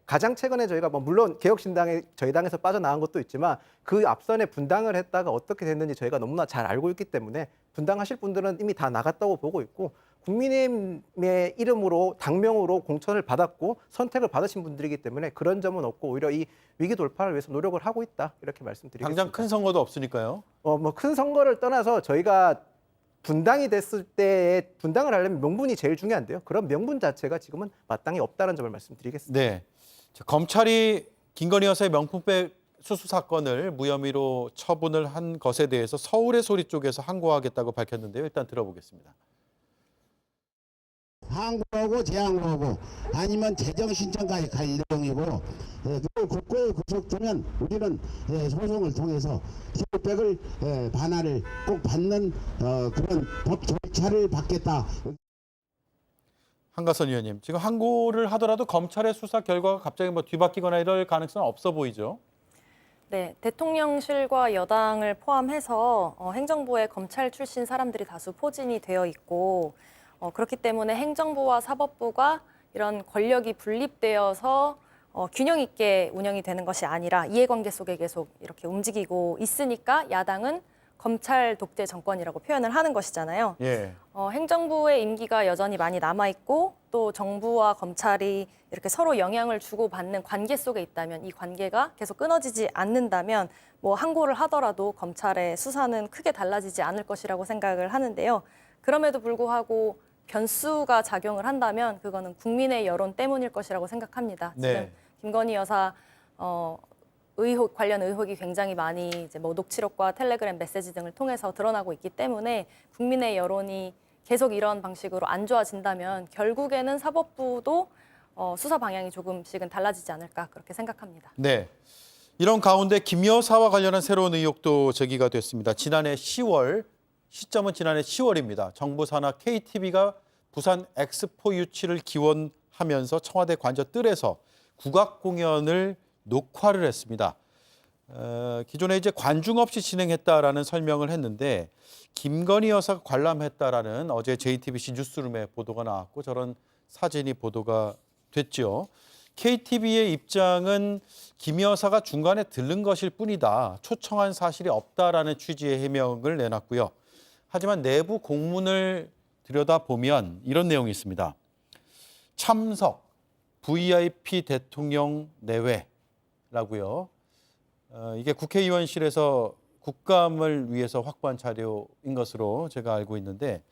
Speaker 8: 가장 최근에 저희가 뭐 물론 개혁신당에 저희 당에서 빠져나간 것도 있지만 그 앞선에 분당을 했다가 어떻게 됐는지 저희가 너무나 잘 알고 있기 때문에 분당하실 분들은 이미 다 나갔다고 보고 있고 국민의힘의 이름으로 당명으로 공천을 받았고 선택을 받으신 분들이기 때문에 그런 점은 없고 오히려 이 위기 돌파를 위해서 노력을 하고 있다 이렇게 말씀드리겠습니다.
Speaker 1: 당장 큰 선거도 없으니까요.
Speaker 8: 뭐 큰 선거를 떠나서 저희가 분당이 됐을 때 분당을 하려면 명분이 제일 중요한데요. 그런 명분 자체가 지금은 마땅히 없다는 점을 말씀드리겠습니다.
Speaker 1: 네. 자, 검찰이 김건희 여사의 명품백 수수 사건을 무혐의로 처분을 한 것에 대해서 서울의 소리 쪽에서 항고하겠다고 밝혔는데요. 일단 들어보겠습니다.
Speaker 14: 항고하고 재항고하고 아니면 재정 신청까지 갈 예정이고 그걸 국고에 구속되면 우리는 소송을 통해서 기록백을 반환을 꼭 받는 그런 법 절차를 받겠다.
Speaker 1: 한가선 의원님, 지금 항고를 하더라도 검찰의 수사 결과가 갑자기 뭐 뒤바뀌거나 이럴 가능성은 없어 보이죠?
Speaker 15: 네, 대통령실과 여당을 포함해서 행정부에 검찰 출신 사람들이 다수 포진이 되어 있고 그렇기 때문에 행정부와 사법부가 이런 권력이 분립되어서 균형 있게 운영이 되는 것이 아니라 이해관계 속에 계속 이렇게 움직이고 있으니까 야당은 검찰 독재 정권이라고 표현을 하는 것이잖아요.
Speaker 1: 예.
Speaker 15: 행정부의 임기가 여전히 많이 남아있고 또 정부와 검찰이 이렇게 서로 영향을 주고받는 관계 속에 있다면 이 관계가 계속 끊어지지 않는다면 뭐 항고를 하더라도 검찰의 수사는 크게 달라지지 않을 것이라고 생각을 하는데요. 그럼에도 불구하고 변수가 작용을 한다면 그거는 국민의 여론 때문일 것이라고 생각합니다.
Speaker 1: 네.
Speaker 15: 지금 김건희 여사 관련 의혹이 굉장히 많이 이제 뭐 녹취록과 텔레그램 메시지 등을 통해서 드러나고 있기 때문에 국민의 여론이 계속 이런 방식으로 안 좋아진다면 결국에는 사법부도 수사 방향이 조금씩은 달라지지 않을까 그렇게 생각합니다.
Speaker 1: 네. 이런 가운데 김 여사와 관련한 새로운 의혹도 제기가 됐습니다. 지난해 10월, 시점은 지난해 10월입니다. 정부 산하 KTV가 부산 엑스포 유치를 기원하면서 청와대 관저 뜰에서 국악 공연을 녹화를 했습니다. 기존에 이제 관중 없이 진행했다라는 설명을 했는데 김건희 여사가 관람했다라는 어제 JTBC 뉴스룸에 보도가 나왔고 저런 사진이 보도가 됐죠. KTV의 입장은 김 여사가 중간에 들른 것일 뿐이다. 초청한 사실이 없다라는 취지의 해명을 내놨고요. 하지만 내부 공문을 들여다보면 이런 내용이 있습니다. 참석, VIP 대통령 내외라고요. 이게 국회의원실에서 국감을 위해서 확보한 자료인 것으로 제가 알고 있는데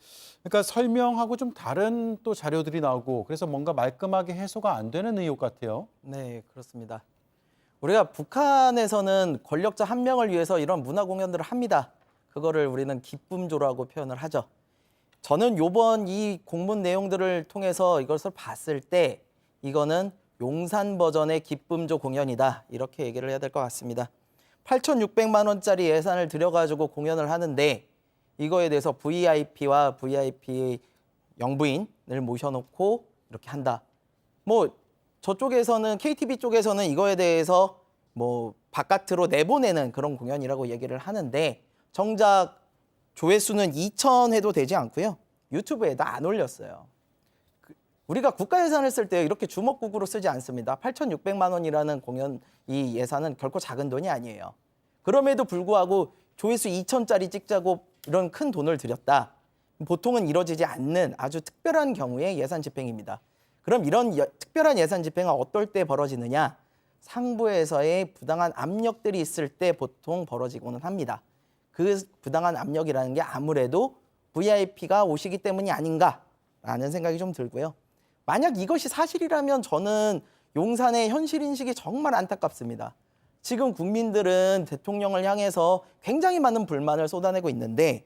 Speaker 1: 그러니까 설명하고 좀 다른 또 자료들이 나오고 그래서 뭔가 말끔하게 해소가 안 되는 의혹 같아요.
Speaker 11: 네, 그렇습니다. 우리가 북한에서는 권력자 한 명을 위해서 이런 문화 공연들을 합니다. 그거를 우리는 기쁨조라고 표현을 하죠. 저는 요번 이 공문 내용들을 통해서 이것을 봤을 때 이거는 용산 버전의 기쁨조 공연이다. 이렇게 얘기를 해야 될 것 같습니다. 8,600만 원짜리 예산을 들여가지고 공연을 하는데 이거에 대해서 VIP와 VIP 영부인을 모셔놓고 이렇게 한다. 뭐 저쪽에서는 KTV 쪽에서는 이거에 대해서 뭐 바깥으로 내보내는 그런 공연이라고 얘기를 하는데 정작 조회수는 2,000 해도 되지 않고요. 유튜브에도 안 올렸어요. 우리가 국가 예산을 쓸 때 이렇게 주먹국으로 쓰지 않습니다. 8,600만 원이라는 공연 이 예산은 결코 작은 돈이 아니에요. 그럼에도 불구하고 조회수 2,000짜리 찍자고 이런 큰 돈을 들였다. 보통은 이루어지지 않는 아주 특별한 경우의 예산 집행입니다. 그럼 이런 특별한 예산 집행은 어떨 때 벌어지느냐? 상부에서의 부당한 압력들이 있을 때 보통 벌어지고는 합니다. 그 부당한 압력이라는 게 아무래도 VIP가 오시기 때문이 아닌가라는 생각이 좀 들고요. 만약 이것이 사실이라면 저는 용산의 현실 인식이 정말 안타깝습니다. 지금 국민들은 대통령을 향해서 굉장히 많은 불만을 쏟아내고 있는데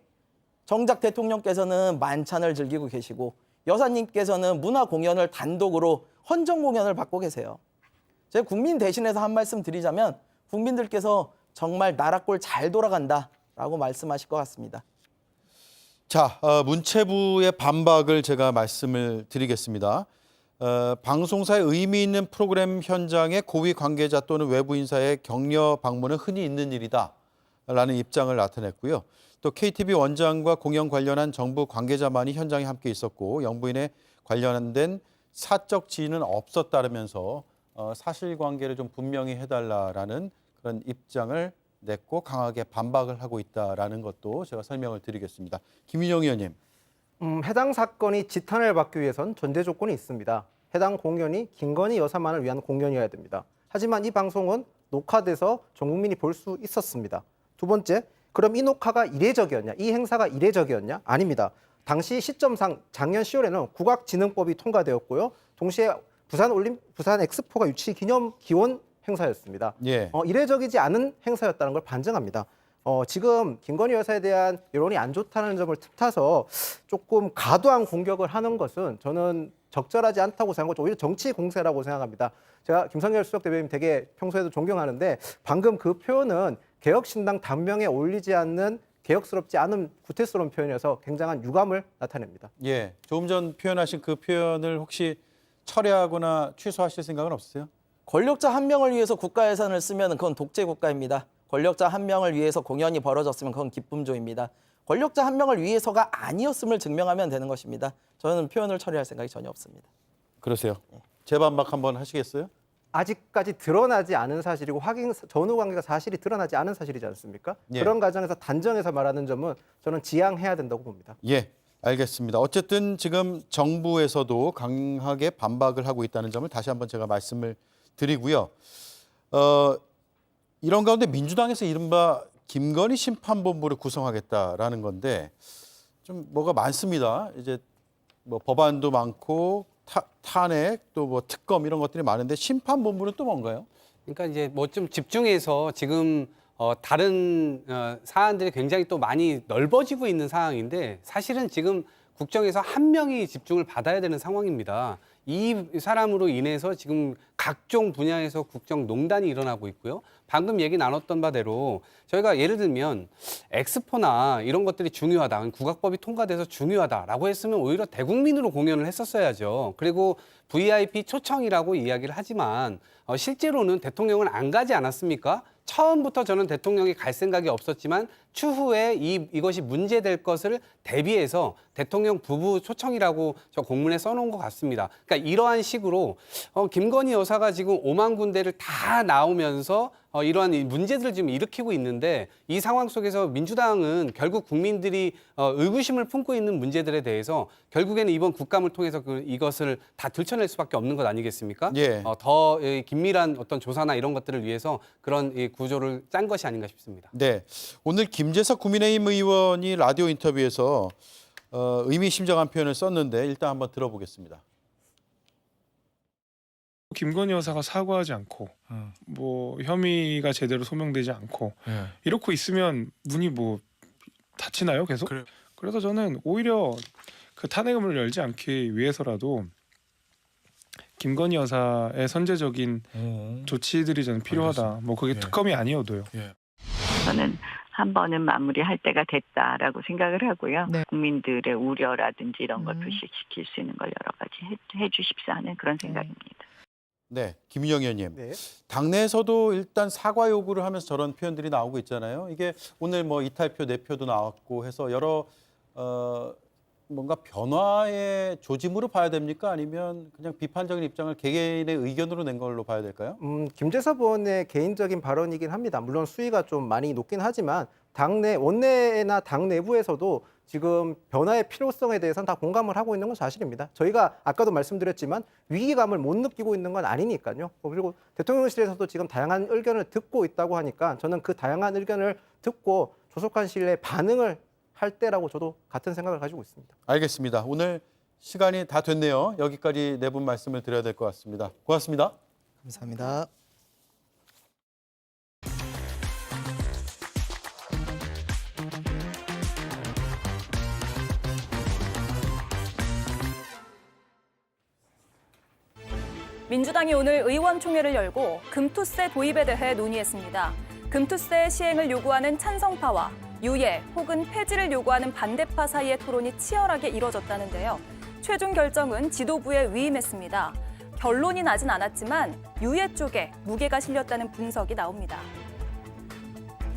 Speaker 11: 정작 대통령께서는 만찬을 즐기고 계시고 여사님께서는 문화 공연을 단독으로 헌정 공연을 받고 계세요. 제가 국민 대신해서 한 말씀 드리자면 국민들께서 정말 나라 꼴 잘 돌아간다라고 말씀하실 것 같습니다.
Speaker 1: 자, 문체부의 반박을 제가 말씀을 드리겠습니다. 방송사의 의미 있는 프로그램 현장에 고위 관계자 또는 외부 인사의 격려 방문은 흔히 있는 일이다라는 입장을 나타냈고요. 또 KTV 원장과 공연 관련한 정부 관계자만이 현장에 함께 있었고 영부인에 관련된 사적 지인은 없었다면서 사실관계를 좀 분명히 해달라라는 그런 입장을 냈고 강하게 반박을 하고 있다라는 것도 제가 설명을 드리겠습니다. 김윤영 의원님.
Speaker 8: 해당 사건이 지탄을 받기 위해선 전제 조건이 있습니다. 해당 공연이 김건희 여사만을 위한 공연이어야 됩니다. 하지만 이 방송은 녹화돼서 전 국민이 볼 수 있었습니다. 두 번째, 그럼 이 녹화가 이례적이었냐? 이 행사가 이례적이었냐? 아닙니다. 당시 시점상 작년 10월에는 국악진흥법이 통과되었고요. 동시에 부산 엑스포가 유치 기념 기원 행사였습니다.
Speaker 1: 예.
Speaker 8: 이례적이지 않은 행사였다는 걸 반증합니다. 지금 김건희 여사에 대한 여론이 안 좋다는 점을 틈타서 조금 과도한 공격을 하는 것은 저는 적절하지 않다고 생각하고 오히려 정치 공세라고 생각합니다. 제가 김성열 수석 대변인 되게 평소에도 존경하는데 방금 그 표현은 개혁신당 단명에 어울리지 않는 개혁스럽지 않은 구태스러운 표현이어서 굉장한 유감을 나타냅니다.
Speaker 1: 예, 조금 전 표현하신 그 표현을 혹시 철회하거나 취소하실 생각은 없으세요?
Speaker 11: 권력자 한 명을 위해서 국가 예산을 쓰면 그건 독재 국가입니다. 권력자 한 명을 위해서 공연이 벌어졌으면 그건 기쁨조입니다. 권력자 한 명을 위해서가 아니었음을 증명하면 되는 것입니다. 저는 표현을 처리할 생각이 전혀 없습니다.
Speaker 1: 그러세요. 재반박 한번 하시겠어요?
Speaker 8: 아직까지 드러나지 않은 사실이고 전후 관계가 사실이 드러나지 않은 사실이지 않습니까?
Speaker 1: 예.
Speaker 8: 그런 과정에서 단정해서 말하는 점은 저는 지양해야 된다고 봅니다.
Speaker 1: 예, 알겠습니다. 어쨌든 지금 정부에서도 강하게 반박을 하고 있다는 점을 다시 한번 제가 말씀을 드리고요. 이런 가운데 민주당에서 이른바 김건희 심판본부를 구성하겠다라는 건데 좀 뭐가 많습니다. 이제 뭐 법안도 많고 탄핵 또 뭐 특검 이런 것들이 많은데 심판본부는 또 뭔가요?
Speaker 7: 그러니까 이제 뭐 좀 집중해서 지금 다른 사안들이 굉장히 또 많이 넓어지고 있는 상황인데 사실은 지금 국정에서 한 명이 집중을 받아야 되는 상황입니다. 이 사람으로 인해서 지금 각종 분야에서 국정농단이 일어나고 있고요. 방금 얘기 나눴던 바대로 저희가 예를 들면 엑스포나 이런 것들이 중요하다, 국악법이 통과돼서 중요하다라고 했으면 오히려 대국민으로 공연을 했었어야죠. 그리고 VIP 초청이라고 이야기를 하지만 실제로는 대통령은 안 가지 않았습니까? 처음부터 저는 대통령이 갈 생각이 없었지만 추후에 이것이 문제될 것을 대비해서 대통령 부부 초청이라고 저 공문에 써놓은 것 같습니다. 그러니까 이러한 식으로 김건희 여사가 지금 5만 군데를 다 나오면서 이러한 문제들을 지금 일으키고 있는데 이 상황 속에서 민주당은 결국 국민들이 의구심을 품고 있는 문제들에 대해서 결국에는 이번 국감을 통해서 이것을 다 들춰낼 수밖에 없는 것 아니겠습니까?
Speaker 1: 예.
Speaker 7: 더 긴밀한 어떤 조사나 이런 것들을 위해서 그런 구조를 짠 것이 아닌가 싶습니다.
Speaker 1: 네, 오늘 김재석 국민의힘 의원이 라디오 인터뷰에서 의미심장한 표현을 썼는데 일단 한번 들어보겠습니다.
Speaker 6: 김건희 여사가 사과하지 않고 뭐 혐의가 제대로 소명되지 않고 이렇게 있으면 문이 뭐 닫히나요 계속? 그래서 저는 오히려 그 탄핵을 열지 않기 위해서라도 김건희 여사의 선제적인 조치들이 저는 필요하다. 뭐 그게 특검이 아니어도요.
Speaker 16: 저는 한 번은 마무리할 때가 됐다라고 생각을 하고요. 국민들의 우려라든지 이런 걸 불식시킬 수 있는 걸 여러 가지 해주십사 하는 그런 생각입니다.
Speaker 1: 네, 김윤영 의원님. 네. 당내에서도 일단 사과 요구를 하면서 저런 표현들이 나오고 있잖아요. 이게 오늘 뭐 이탈표, 내표도 나왔고 해서 여러 뭔가 변화의 조짐으로 봐야 됩니까? 아니면 그냥 비판적인 입장을 개개인의 의견으로 낸 걸로 봐야 될까요?
Speaker 8: 김재섭 의원의 개인적인 발언이긴 합니다. 물론 수위가 좀 많이 높긴 하지만 당내 원내나 당 내부에서도 지금 변화의 필요성에 대해서는 다 공감을 하고 있는 건 사실입니다. 저희가 아까도 말씀드렸지만 위기감을 못 느끼고 있는 건 아니니까요. 그리고 대통령실에서도 지금 다양한 의견을 듣고 있다고 하니까 저는 그 다양한 의견을 듣고 조속한 시일 내에 반응을 할 때라고 저도 같은 생각을 가지고 있습니다.
Speaker 1: 알겠습니다. 오늘 시간이 다 됐네요. 여기까지 네 분 말씀을 드려야 될 것 같습니다. 고맙습니다.
Speaker 8: 감사합니다.
Speaker 3: 민주당이 오늘 의원총회를 열고 금투세 도입에 대해 논의했습니다. 금투세 시행을 요구하는 찬성파와 유예 혹은 폐지를 요구하는 반대파 사이의 토론이 치열하게 이뤄졌다는데요. 최종 결정은 지도부에 위임했습니다. 결론이 나진 않았지만 유해 쪽에 무게가 실렸다는 분석이 나옵니다.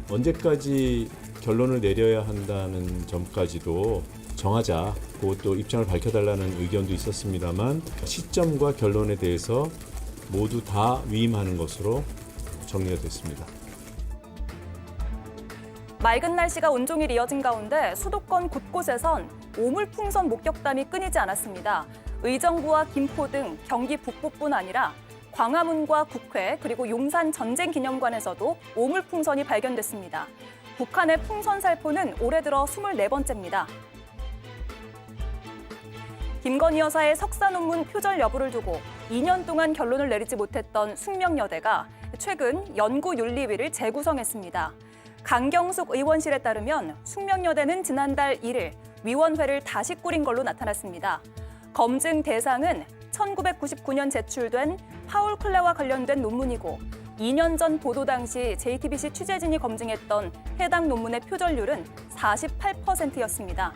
Speaker 17: 언제까지 결론을 내려야 한다는 점까지도 정하자고 또 입장을 밝혀달라는 의견도 있었습니다만 시점과 결론에 대해서 모두 다 위임하는 것으로 정리가 됐습니다.
Speaker 3: 맑은 날씨가 온종일 이어진 가운데 수도권 곳곳에선 오물풍선 목격담이 끊이지 않았습니다. 의정부와 김포 등 경기 북부뿐 아니라 광화문과 국회 그리고 용산 전쟁기념관에서도 오물풍선이 발견됐습니다. 북한의 풍선 살포는 올해 들어 24번째입니다. 김건희 여사의 석사 논문 표절 여부를 두고 2년 동안 결론을 내리지 못했던 숙명여대가 최근 연구윤리위를 재구성했습니다. 강경숙 의원실에 따르면 숙명여대는 지난달 1일 위원회를 다시 꾸린 걸로 나타났습니다. 검증 대상은 1999년 제출된 파울 클레와 관련된 논문이고 2년 전 보도 당시 JTBC 취재진이 검증했던 해당 논문의 표절률은 48%였습니다.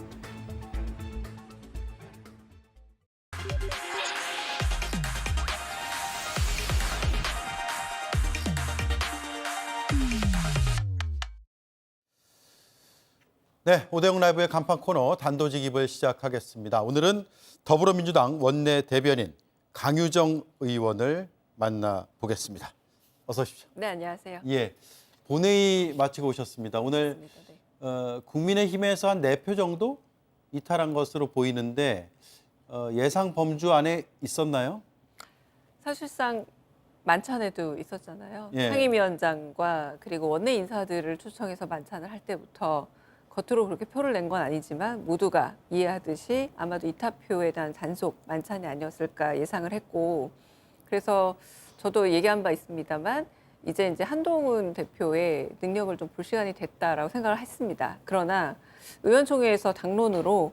Speaker 1: 네, 오대영 라이브의 간판 코너 단도직입을 시작하겠습니다. 오늘은 더불어민주당 원내 대변인 강유정 의원을 만나보겠습니다. 어서 오십시오.
Speaker 18: 네, 안녕하세요.
Speaker 1: 예, 본회의 마치고 오셨습니다. 오늘 국민의힘에서 한 4표 정도 이탈한 것으로 보이는데 예상 범주 안에 있었나요?
Speaker 18: 사실상 만찬에도 있었잖아요.
Speaker 1: 예.
Speaker 18: 상임위원장과 그리고 원내 인사들을 초청해서 만찬을 할 때부터 겉으로 그렇게 표를 낸 건 아니지만 모두가 이해하듯이 아마도 이타표에 대한 단속 만찬이 아니었을까 예상을 했고, 그래서 저도 얘기한 바 있습니다만 이제 한동훈 대표의 능력을 좀 볼 시간이 됐다라고 생각을 했습니다. 그러나 의원총회에서 당론으로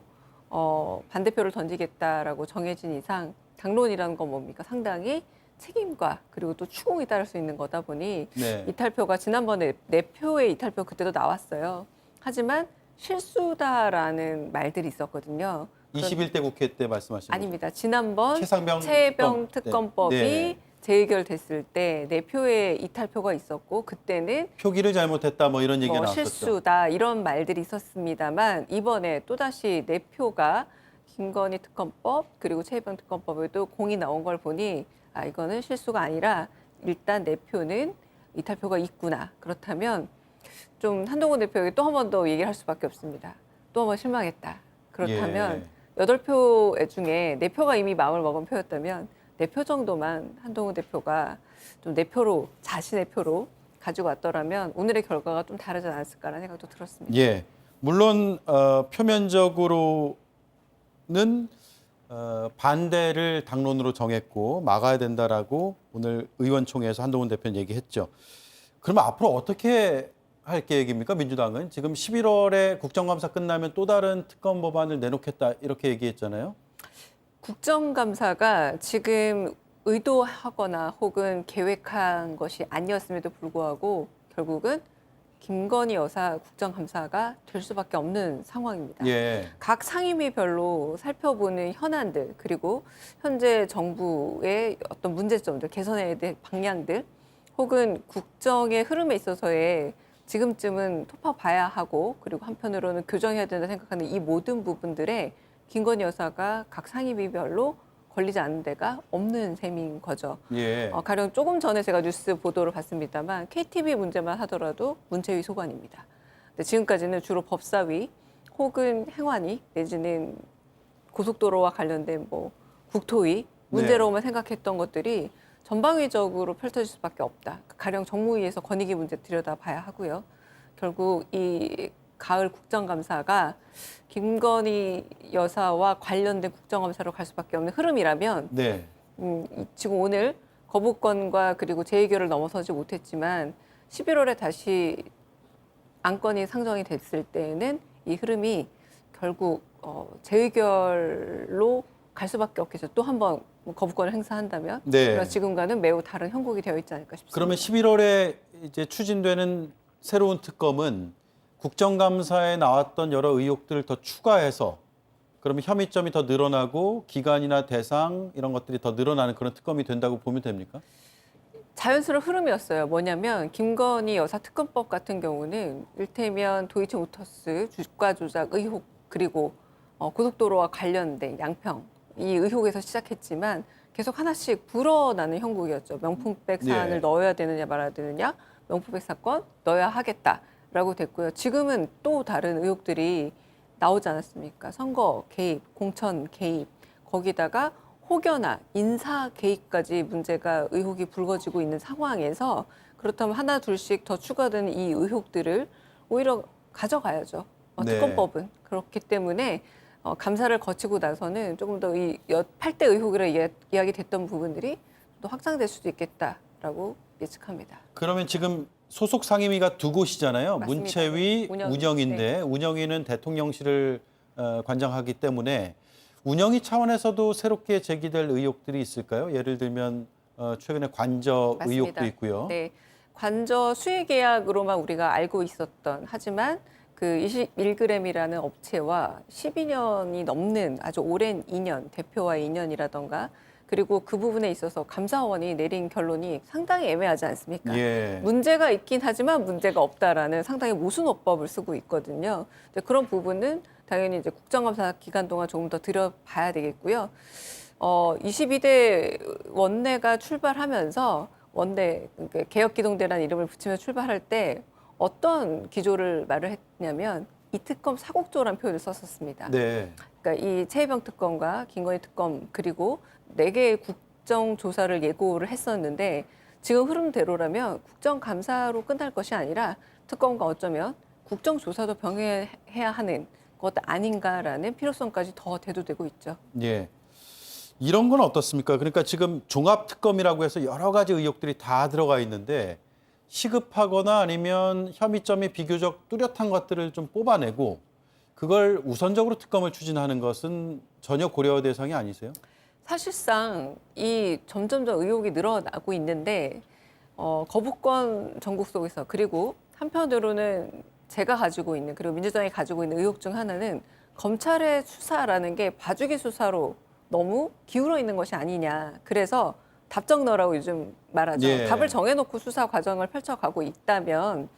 Speaker 18: 반대표를 던지겠다라고 정해진 이상 당론이라는 건 뭡니까? 상당히 책임과 그리고 또 추궁이 따를 수 있는 거다 보니
Speaker 1: 네.
Speaker 18: 이탈표가 지난번에 4표의 이탈표 그때도 나왔어요. 하지만 실수다라는 말들이 있었거든요.
Speaker 1: 21대 국회 때 말씀하신
Speaker 18: 아닙니다. 지난번
Speaker 1: 최병
Speaker 18: 특검법이
Speaker 1: 네.
Speaker 18: 재의결됐을 때 4표의 이탈표가 있었고 그때는
Speaker 1: 표기를 잘못했다 뭐 이런 얘기가 나왔었죠.
Speaker 18: 실수다 이런 말들이 있었습니다만 이번에 또다시 4표가 김건희 특검법 그리고 최병 특검법에도 공이 나온 걸 보니 이거는 실수가 아니라 일단 4표는 이탈표가 있구나. 그렇다면 좀 한동훈 대표에게 또 한 번 더 얘기를 할 수밖에 없습니다. 또 한 번 실망했다. 그렇다면 8표 중에 4표가 이미 마음을 먹은 표였다면 4표 정도만 한동훈 대표가 좀 4표로 자신의 표로 가지고 왔더라면 오늘의 결과가 좀 다르지 않았을까라는 생각도 들었습니다.
Speaker 1: 예, 물론 표면적으로는 반대를 당론으로 정했고 막아야 된다라고 오늘 의원총회에서 한동훈 대표는 얘기했죠. 그러면 앞으로 어떻게 할 계획입니까? 민주당은 지금 11월에 국정감사 끝나면 또 다른 특검 법안을 내놓겠다 이렇게 얘기했잖아요.
Speaker 18: 국정감사가 지금 의도하거나 혹은 계획한 것이 아니었음에도 불구하고 결국은 김건희 여사 국정감사가 될 수밖에 없는 상황입니다.
Speaker 1: 예.
Speaker 18: 각 상임위별로 살펴보는 현안들 그리고 현재 정부의 어떤 문제점들, 개선해야 될 방향들 혹은 국정의 흐름에 있어서의 지금쯤은 토파봐야 하고 그리고 한편으로는 교정해야 된다 생각하는 이 모든 부분들에 김건희 여사가 각 상임위별로 걸리지 않는 데가 없는 셈인 거죠.
Speaker 1: 예.
Speaker 18: 가령 조금 전에 제가 뉴스 보도를 봤습니다만 KTV 문제만 하더라도 문체위 소관입니다. 근데 지금까지는 주로 법사위 혹은 행안위 내지는 고속도로와 관련된 국토위 문제로만 생각했던 것들이 전방위적으로 펼쳐질 수밖에 없다. 가령 정무위에서 권익위 문제 들여다봐야 하고요. 결국 이 가을 국정감사가 김건희 여사와 관련된 국정감사로 갈 수밖에 없는 흐름이라면 지금 오늘 거부권과 그리고 재의결을 넘어서지 못했지만 11월에 다시 안건이 상정이 됐을 때에는 이 흐름이 결국 재의결로 갈 수밖에 없겠죠. 또 한 번 거부권을 행사한다면 그래서 지금과는 매우 다른 형국이 되어 있지 않을까 싶습니다.
Speaker 1: 그러면 11월에 이제 추진되는 새로운 특검은 국정감사에 나왔던 여러 의혹들을 더 추가해서 그러면 혐의점이 더 늘어나고 기간이나 대상 이런 것들이 더 늘어나는 그런 특검이 된다고 보면 됩니까?
Speaker 18: 자연스러운 흐름이었어요. 뭐냐면 김건희 여사 특검법 같은 경우는 일테면 도이치모터스 주가 조작 의혹 그리고 고속도로와 관련된 양평 이 의혹에서 시작했지만 계속 하나씩 불어나는 형국이었죠. 명품백 사안을
Speaker 1: 네.
Speaker 18: 넣어야 되느냐 말아야 되느냐, 명품백 사건 넣어야 하겠다라고 됐고요. 지금은 또 다른 의혹들이 나오지 않았습니까? 선거 개입, 공천 개입, 거기다가 혹여나 인사 개입까지 문제가 의혹이 불거지고 있는 상황에서 그렇다면 하나 둘씩 더 추가되는 이 의혹들을 오히려 가져가야죠.
Speaker 1: 네.
Speaker 18: 특검법은. 그렇기 때문에 감사를 거치고 나서는 조금 더 이 8대 의혹이라 이야기됐던 부분들이 또 확장될 수도 있겠다라고 예측합니다.
Speaker 1: 그러면 지금 소속 상임위가 두 곳이잖아요.
Speaker 18: 맞습니다.
Speaker 1: 문체위,
Speaker 18: 운영위.
Speaker 1: 운영위인데
Speaker 18: 네.
Speaker 1: 운영위는 대통령실을 관장하기 때문에 운영위 차원에서도 새롭게 제기될 의혹들이 있을까요? 예를 들면 최근에 관저
Speaker 18: 맞습니다.
Speaker 1: 의혹도 있고요.
Speaker 18: 네, 관저 수의 계약으로만 우리가 알고 있었던 하지만 그 21g이라는 업체와 12년이 넘는 아주 오랜 인연, 대표와의 인연이라던가 그리고 그 부분에 있어서 감사원이 내린 결론이 상당히 애매하지 않습니까?
Speaker 1: 예.
Speaker 18: 문제가 있긴 하지만 문제가 없다라는 상당히 모순어법을 쓰고 있거든요. 그런 부분은 당연히 이제 국정감사 기간 동안 조금 더 들여봐야 되겠고요. 22대 원내가 출발하면서 원내 그러니까 개혁기동대라는 이름을 붙이며 출발할 때 어떤 기조를 말을 했냐면 이 특검 사국조라는 표현을 썼었습니다.
Speaker 1: 네.
Speaker 18: 그러니까 이 최혜병 특검과 김건희 특검 그리고 4개의 국정조사를 예고를 했었는데 지금 흐름대로라면 국정감사로 끝날 것이 아니라 특검과 어쩌면 국정조사도 병행해야 하는 것 아닌가라는 필요성까지 더 대두되고 있죠.
Speaker 1: 예. 이런 건 어떻습니까? 그러니까 지금 종합특검이라고 해서 여러 가지 의혹들이 다 들어가 있는데 시급하거나 아니면 혐의점이 비교적 뚜렷한 것들을 좀 뽑아내고 그걸 우선적으로 특검을 추진하는 것은 전혀 고려 대상이 아니세요?
Speaker 18: 사실상 이 점점점 의혹이 늘어나고 있는데 거부권 전국 속에서 그리고 한편으로는 제가 가지고 있는 그리고 민주당이 가지고 있는 의혹 중 하나는 검찰의 수사라는 게 봐주기 수사로 너무 기울어 있는 것이 아니냐. 그래서 답정너라고 요즘 말하죠.
Speaker 1: 예.
Speaker 18: 답을 정해놓고 수사 과정을 펼쳐가고 있다면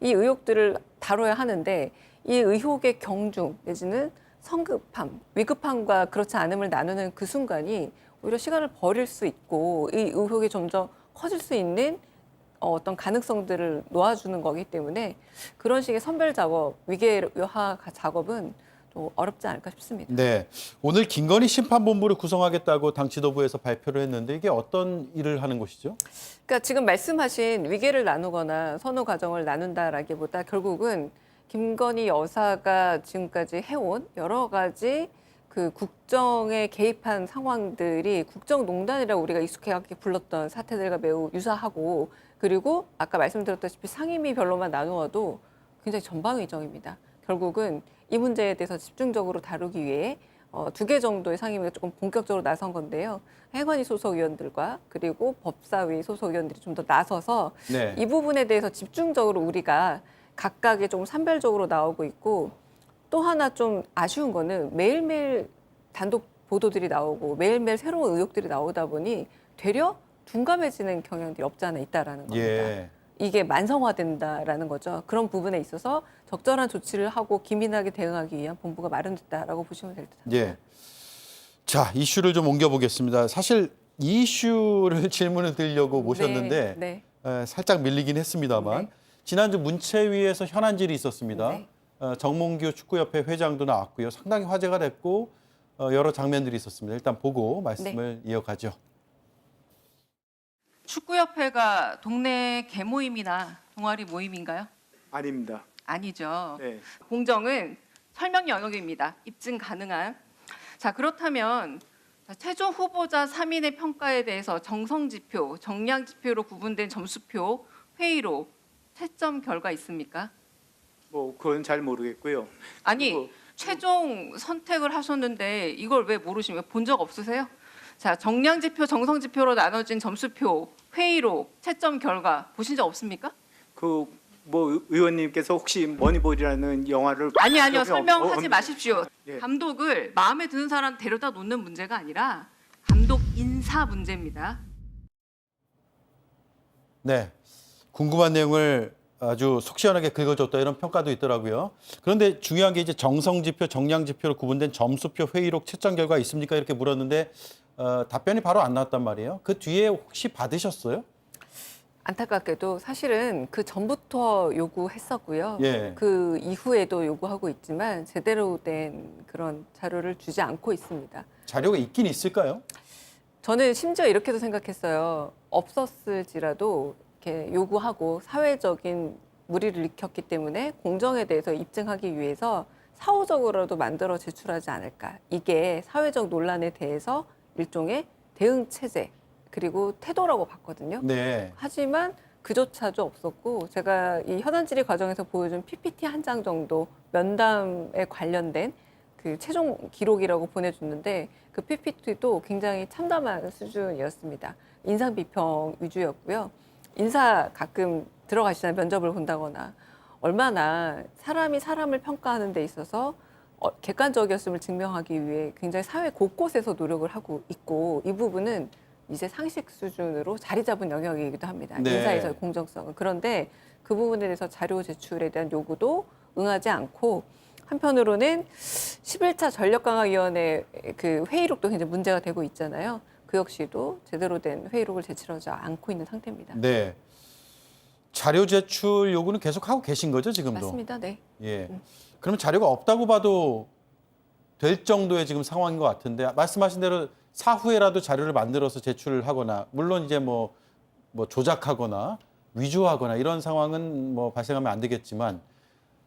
Speaker 18: 이 의혹들을 다뤄야 하는데 이 의혹의 경중 내지는 성급함, 위급함과 그렇지 않음을 나누는 그 순간이 오히려 시간을 버릴 수 있고 이 의혹이 점점 커질 수 있는 어떤 가능성들을 놓아주는 거기 때문에 그런 식의 선별 작업, 위계화 작업은 좀 어렵지 않을까 싶습니다.
Speaker 1: 네. 오늘 김건희 심판본부를 구성하겠다고 당 지도부에서 발표를 했는데 이게 어떤 일을 하는 것이죠?
Speaker 18: 그러니까 지금 말씀하신 위계를 나누거나 선호 과정을 나눈다라기보다 결국은 김건희 여사가 지금까지 해온 여러 가지 그 국정에 개입한 상황들이 국정농단이라고 우리가 익숙하게 불렀던 사태들과 매우 유사하고 그리고 아까 말씀드렸다시피 상임위별로만 나누어도 굉장히 전방위적입니다. 결국은 이 문제에 대해서 집중적으로 다루기 위해 2개 정도의 상임위가 조금 본격적으로 나선 건데요. 행안위 소속 위원들과 그리고 법사위 소속 위원들이 좀 더 나서서
Speaker 1: 네.
Speaker 18: 이 부분에 대해서 집중적으로 우리가 각각의 좀 산별적으로 나오고 있고 또 하나 좀 아쉬운 거는 매일매일 단독 보도들이 나오고 매일매일 새로운 의혹들이 나오다 보니 되려 둔감해지는 경향들이 없지 않아 있다라는 겁니다.
Speaker 1: 예.
Speaker 18: 이게 만성화된다라는 거죠. 그런 부분에 있어서 적절한 조치를 하고 기민하게 대응하기 위한 본부가 마련됐다라고 보시면 될 듯합니다.
Speaker 1: 예. 자, 이슈를 좀 옮겨보겠습니다. 사실 이 이슈를 질문을 드리려고 모셨는데
Speaker 18: 네.
Speaker 1: 살짝 밀리긴 했습니다만
Speaker 18: 네.
Speaker 1: 지난주 문체위에서 현안질이 있었습니다.
Speaker 18: 네.
Speaker 1: 정몽규 축구협회 회장도 나왔고요. 상당히 화제가 됐고 여러 장면들이 있었습니다. 일단 보고 말씀을 이어가죠.
Speaker 19: 축구협회가 동네 개모임이나 동아리 모임인가요?
Speaker 20: 아닙니다.
Speaker 19: 아니죠.
Speaker 20: 네.
Speaker 19: 공정은 설명 영역입니다. 입증 가능한. 자, 그렇다면 최종 후보자 3인의 평가에 대해서 정성지표, 정량지표로 구분된 점수표, 회의로 채점 결과 있습니까?
Speaker 20: 뭐 그건 잘 모르겠고요.
Speaker 19: 아니, 최종 선택을 하셨는데 이걸 왜 모르시면 본 적 없으세요? 자, 정량지표, 정성지표로 나눠진 점수표, 회의로 채점 결과 보신 적 없습니까?
Speaker 20: 그 뭐 의원님께서 혹시 머니볼이라는 영화를
Speaker 19: 아니요.
Speaker 20: 어,
Speaker 19: 설명하지
Speaker 20: 어,
Speaker 19: 마십시오.
Speaker 20: 예.
Speaker 19: 감독을 마음에 드는 사람 데려다 놓는 문제가 아니라 감독 인사 문제입니다.
Speaker 1: 네, 궁금한 내용을 아주 속 시원하게 긁어줬다 이런 평가도 있더라고요. 그런데 중요한 게 이제 정성지표, 정량지표로 구분된 점수표, 회의록, 채점 결과 있습니까? 이렇게 물었는데 답변이 바로 안 나왔단 말이에요. 그 뒤에 혹시 받으셨어요?
Speaker 18: 안타깝게도 사실은 그 전부터 요구했었고요.
Speaker 1: 예.
Speaker 18: 그 이후에도 요구하고 있지만 제대로 된 그런 자료를 주지 않고 있습니다.
Speaker 1: 자료가 있긴 있을까요?
Speaker 18: 저는 심지어 이렇게도 생각했어요. 없었을지라도 이렇게 요구하고 사회적인 무리를 일으켰기 때문에 공정에 대해서 입증하기 위해서 사후적으로라도 만들어 제출하지 않을까. 이게 사회적 논란에 대해서 일종의 대응 체제 그리고 태도라고 봤거든요.
Speaker 1: 네.
Speaker 18: 하지만 그조차도 없었고 제가 이 현안 질의 과정에서 보여준 PPT 한 장 정도 면담에 관련된 그 최종 기록이라고 보내줬는데 그 PPT도 굉장히 참담한 수준이었습니다. 인상 비평 위주였고요. 인사 가끔 들어가시잖아요. 면접을 본다거나. 얼마나 사람이 사람을 평가하는 데 있어서 객관적이었음을 증명하기 위해 굉장히 사회 곳곳에서 노력을 하고 있고 이 부분은 이제 상식 수준으로 자리 잡은 영역이기도 합니다.
Speaker 1: 네.
Speaker 18: 인사에서의 공정성은. 그런데 그 부분에 대해서 자료 제출에 대한 요구도 응하지 않고 한편으로는 11차 전력강화위원회 그 회의록도 굉장히 문제가 되고 있잖아요. 그 역시도 제대로 된 회의록을 제출하지 않고 있는 상태입니다.
Speaker 1: 네. 자료 제출 요구는 계속 하고 계신 거죠, 지금도?
Speaker 18: 맞습니다. 네.
Speaker 1: 예. 그러면 자료가 없다고 봐도 될 정도의 지금 상황인 것 같은데 말씀하신 대로 사후에라도 자료를 만들어서 제출을 하거나 물론 이제 뭐 조작하거나 위조하거나 이런 상황은 뭐 발생하면 안 되겠지만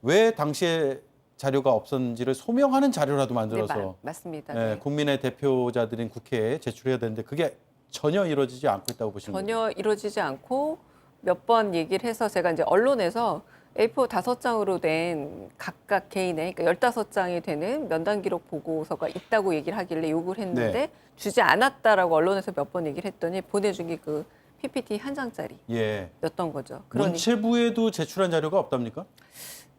Speaker 1: 왜 당시에 자료가 없었는지를 소명하는 자료라도 만들어서
Speaker 18: 네, 맞습니다.
Speaker 1: 예,
Speaker 18: 네.
Speaker 1: 국민의 대표자들인 국회에 제출해야 되는데 그게 전혀 이루어지지 않고 있다고 보시는 거죠?
Speaker 18: 전혀 이루어지지 않고 몇 번 얘기를 해서 제가 이제 언론에서 A4 5장으로 된 각각 개인의 그러니까 15장이 되는 면담 기록 보고서가 있다고 얘기를 하길래 요구를 했는데
Speaker 1: 네.
Speaker 18: 주지 않았다라고 언론에서 몇 번 얘기를 했더니 보내준 게 그 PPT 한 장짜리였던
Speaker 1: 예.
Speaker 18: 거죠.
Speaker 1: 문체부에도 제출한 자료가 없답니까?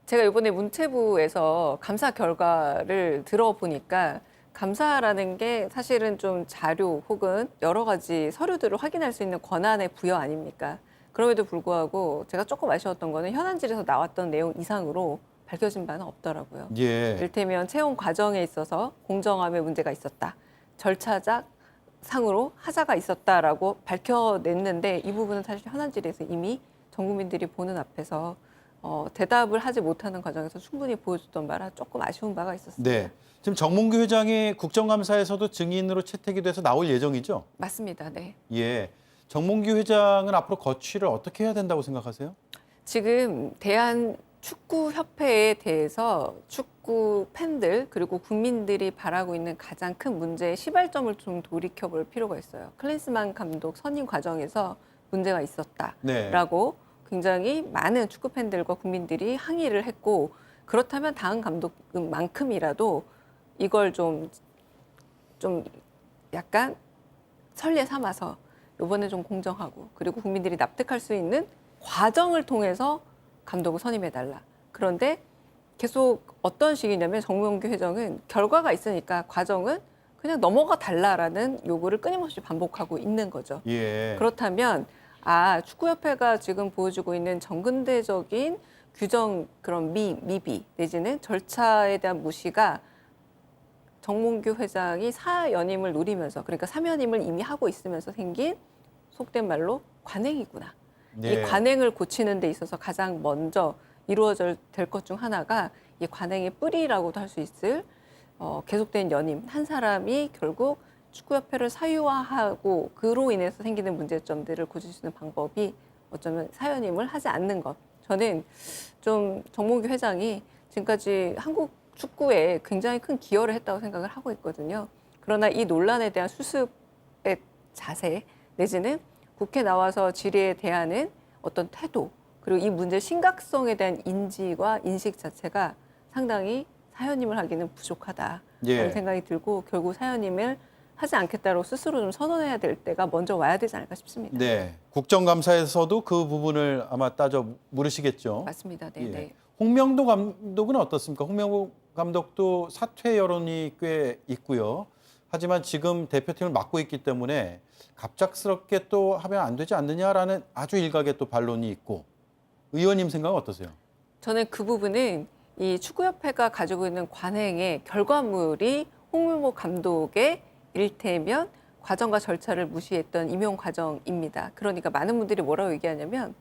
Speaker 18: 제가 이번에 문체부에서 감사 결과를 들어보니까 감사라는 게 사실은 좀 자료 혹은 여러 가지 서류들을 확인할 수 있는 권한의 부여 아닙니까? 그럼에도 불구하고 제가 조금 아쉬웠던 거는 현안질에서 나왔던 내용 이상으로 밝혀진 바는 없더라고요.
Speaker 1: 예.
Speaker 18: 이를테면 채용 과정에 있어서 공정함에 문제가 있었다. 절차적 상으로 하자가 있었다라고 밝혀냈는데 이 부분은 사실 현안질에서 이미 전 국민들이 보는 앞에서 대답을 하지 못하는 과정에서 충분히 보여줬던 바라 조금 아쉬운 바가 있었습니다.
Speaker 1: 네. 지금 정몽규 회장이 국정감사에서도 증인으로 채택이 돼서 나올 예정이죠?
Speaker 18: 맞습니다. 네.
Speaker 1: 예. 정몽규 회장은 앞으로 거취를 어떻게 해야 된다고 생각하세요?
Speaker 18: 지금 대한축구협회에 대해서 축구 팬들 그리고 국민들이 바라고 있는 가장 큰 문제의 시발점을 좀 돌이켜볼 필요가 있어요. 클린스만 감독 선임 과정에서 문제가 있었다라고 굉장히 많은 축구 팬들과 국민들이 항의를 했고 그렇다면 다음 감독만큼이라도 이걸 좀 약간 선례 삼아서 이번에 좀 공정하고 그리고 국민들이 납득할 수 있는 과정을 통해서 감독을 선임해달라. 그런데 계속 어떤 식이냐면 정몽규 회장은 결과가 있으니까 과정은 그냥 넘어가 달라라는 요구를 끊임없이 반복하고 있는 거죠.
Speaker 1: 예.
Speaker 18: 그렇다면 축구협회가 지금 보여주고 있는 정근대적인 규정 그런 미비 내지는 절차에 대한 무시가 정몽규 회장이 사연임을 노리면서 그러니까 사면임을 이미 하고 있으면서 생긴 속된 말로 관행이구나.
Speaker 1: 네.
Speaker 18: 이 관행을 고치는 데 있어서 가장 먼저 이루어질 될 것 중 하나가 이 관행의 뿌리라고도 할 수 있을 계속된 연임 한 사람이 결국 축구협회를 사유화하고 그로 인해서 생기는 문제점들을 고칠 수 있는 방법이 어쩌면 사연임을 하지 않는 것. 저는 좀 정몽규 회장이 지금까지 한국 축구에 굉장히 큰 기여를 했다고 생각을 하고 있거든요. 그러나 이 논란에 대한 수습의 자세 내지는 국회 나와서 질의에 대하는 어떤 태도 그리고 이 문제의 심각성에 대한 인지와 인식 자체가 상당히 사연임을 하기는 부족하다라는
Speaker 1: 예.
Speaker 18: 생각이 들고 결국 사연임을 하지 않겠다고 스스로 좀 선언해야 될 때가 먼저 와야 되지 않을까 싶습니다.
Speaker 1: 네, 국정감사에서도 그 부분을 아마 따져 물으시겠죠.
Speaker 18: 맞습니다. 네,
Speaker 1: 예.
Speaker 18: 네.
Speaker 1: 홍명도 감독은 어떻습니까? 홍명보 감독도 사퇴 여론이 꽤 있고요. 하지만 지금 대표팀을 맡고 있기 때문에 갑작스럽게 또 하면 안 되지 않느냐라는 아주 일각의 또 반론이 있고, 의원님 생각은 어떠세요?
Speaker 18: 저는 그 부분은 이 축구협회가 가지고 있는 관행의 결과물이 홍명보 감독의 이를테면 과정과 절차를 무시했던 임용 과정입니다. 그러니까 많은 분들이 뭐라고 얘기하냐면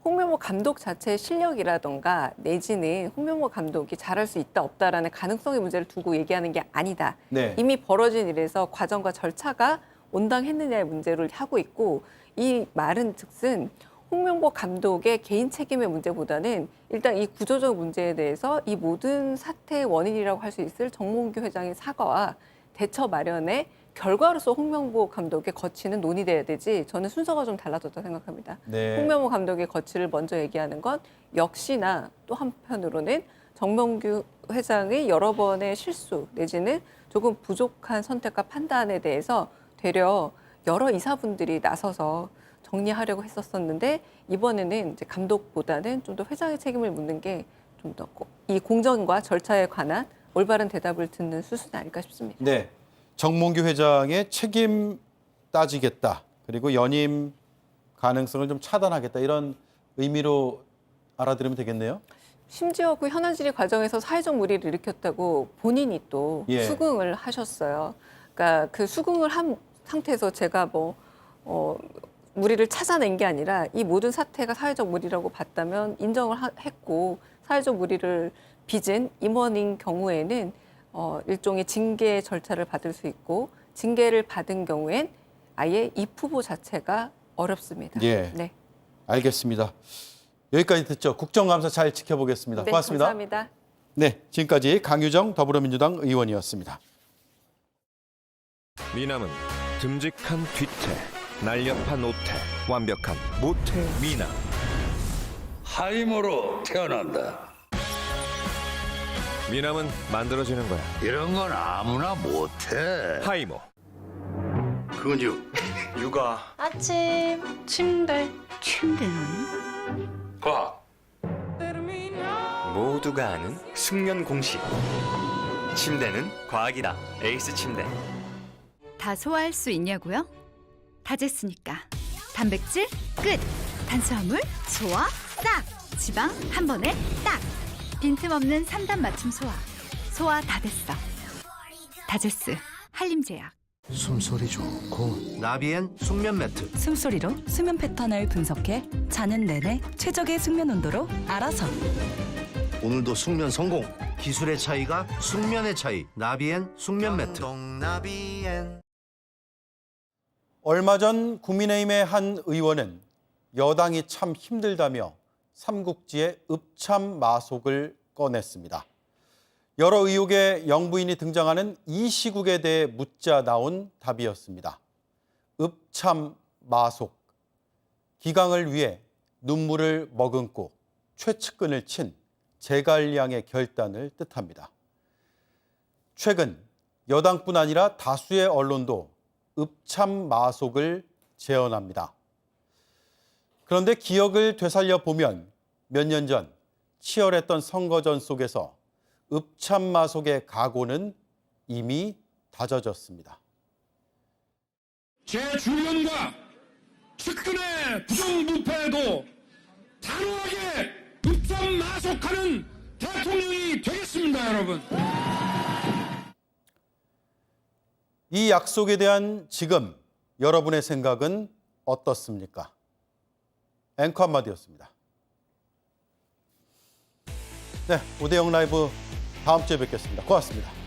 Speaker 18: 홍명보 감독 자체의 실력이라던가 내지는 홍명보 감독이 잘할 수 있다 없다라는 가능성의 문제를 두고 얘기하는 게 아니다.
Speaker 1: 네.
Speaker 18: 이미 벌어진 일에서 과정과 절차가 온당했느냐의 문제를 하고 있고, 이 말은 즉슨 홍명보 감독의 개인 책임의 문제보다는 일단 이 구조적 문제에 대해서 이 모든 사태의 원인이라고 할 수 있을 정몽규 회장의 사과와 대처 마련의 결과로서 홍명보 감독의 거취는 논의돼야 되지, 저는 순서가 좀 달라졌다고 생각합니다.
Speaker 1: 네.
Speaker 18: 홍명보 감독의 거취를 먼저 얘기하는 건 역시나 또 한편으로는 정몽규 회장의 여러 번의 실수 내지는 조금 부족한 선택과 판단에 대해서 되려 여러 이사분들이 나서서 정리하려고 했었었는데, 이번에는 이제 감독보다는 좀 더 회장의 책임을 묻는 게 좀 더 이 공정과 절차에 관한 올바른 대답을 듣는 수순이 아닐까 싶습니다.
Speaker 1: 네, 정몽규 회장의 책임 따지겠다. 그리고 연임 가능성을 좀 차단하겠다. 이런 의미로 알아들으면 되겠네요.
Speaker 18: 심지어 그 현안 질의 과정에서 사회적 물의를 일으켰다고 본인이 또
Speaker 1: 예.
Speaker 18: 수긍을 하셨어요. 그러니까 그 수긍을 한 상태에서 제가 물의를 찾아낸 게 아니라 이 모든 사태가 사회적 물의라고 봤다면 인정을 했고, 사회적 물의를 빚은 임원인 경우에는 일종의 징계 절차를 받을 수 있고, 징계를 받은 경우엔 아예 이 후보 자체가 어렵습니다.
Speaker 1: 예.
Speaker 18: 네.
Speaker 1: 알겠습니다. 여기까지 듣죠. 국정감사 잘 지켜보겠습니다.
Speaker 18: 네,
Speaker 1: 고맙습니다.
Speaker 18: 감사합니다.
Speaker 1: 네, 지금까지 강유정 더불어민주당 의원이었습니다.
Speaker 21: 미남은 듬직한 뒤태, 날렵한 오태, 완벽한 모태 미남.
Speaker 22: 하이모로 태어난다.
Speaker 21: 미남은 만들어지는 거야.
Speaker 22: 이런 건 아무나 못해.
Speaker 21: 하이모.
Speaker 22: 그건요. 육아.
Speaker 9: 아침 침대. 침대는?
Speaker 22: 과학.
Speaker 23: 모두가 아는 숙면 공식. 침대는 과학이다. 에이스 침대.
Speaker 24: 다 소화할 수 있냐고요? 다제스니까. 단백질 끝. 탄수화물 소화 싹. 지방 한 번에 딱. 빈틈없는 3단 맞춤 소화. 소화 다 됐어. 다제스 한림제약.
Speaker 25: 숨소리 좋고 나비엔 숙면 매트.
Speaker 26: 숨소리로 수면 패턴을 분석해 자는 내내 최적의 숙면 온도로 알아서.
Speaker 25: 오늘도 숙면 성공. 기술의 차이가 숙면의 차이. 나비엔 숙면 매트. 나비엔.
Speaker 1: 얼마 전 국민의힘의 한 의원은 여당이 참 힘들다며 삼국지의 읍참 마속을 꺼냈습니다. 여러 의혹의 영부인이 등장하는 이 시국에 대해 묻자 나온 답이었습니다. 읍참 마속. 기강을 위해 눈물을 머금고 최측근을 친 제갈량의 결단을 뜻합니다. 최근 여당뿐 아니라 다수의 언론도 읍참 마속을 재현합니다. 그런데 기억을 되살려 보면 몇 년 전 치열했던 선거전 속에서 읍참 마속의 각오는 이미 다져졌습니다.
Speaker 22: 제 주변과 측근의 부정부패에도 단호하게 읍참 마속하는 대통령이 되겠습니다, 여러분.
Speaker 1: 이 약속에 대한 지금 여러분의 생각은 어떻습니까? 앵커 한마디였습니다. 네, 오대영 라이브 다음 주에 뵙겠습니다. 고맙습니다.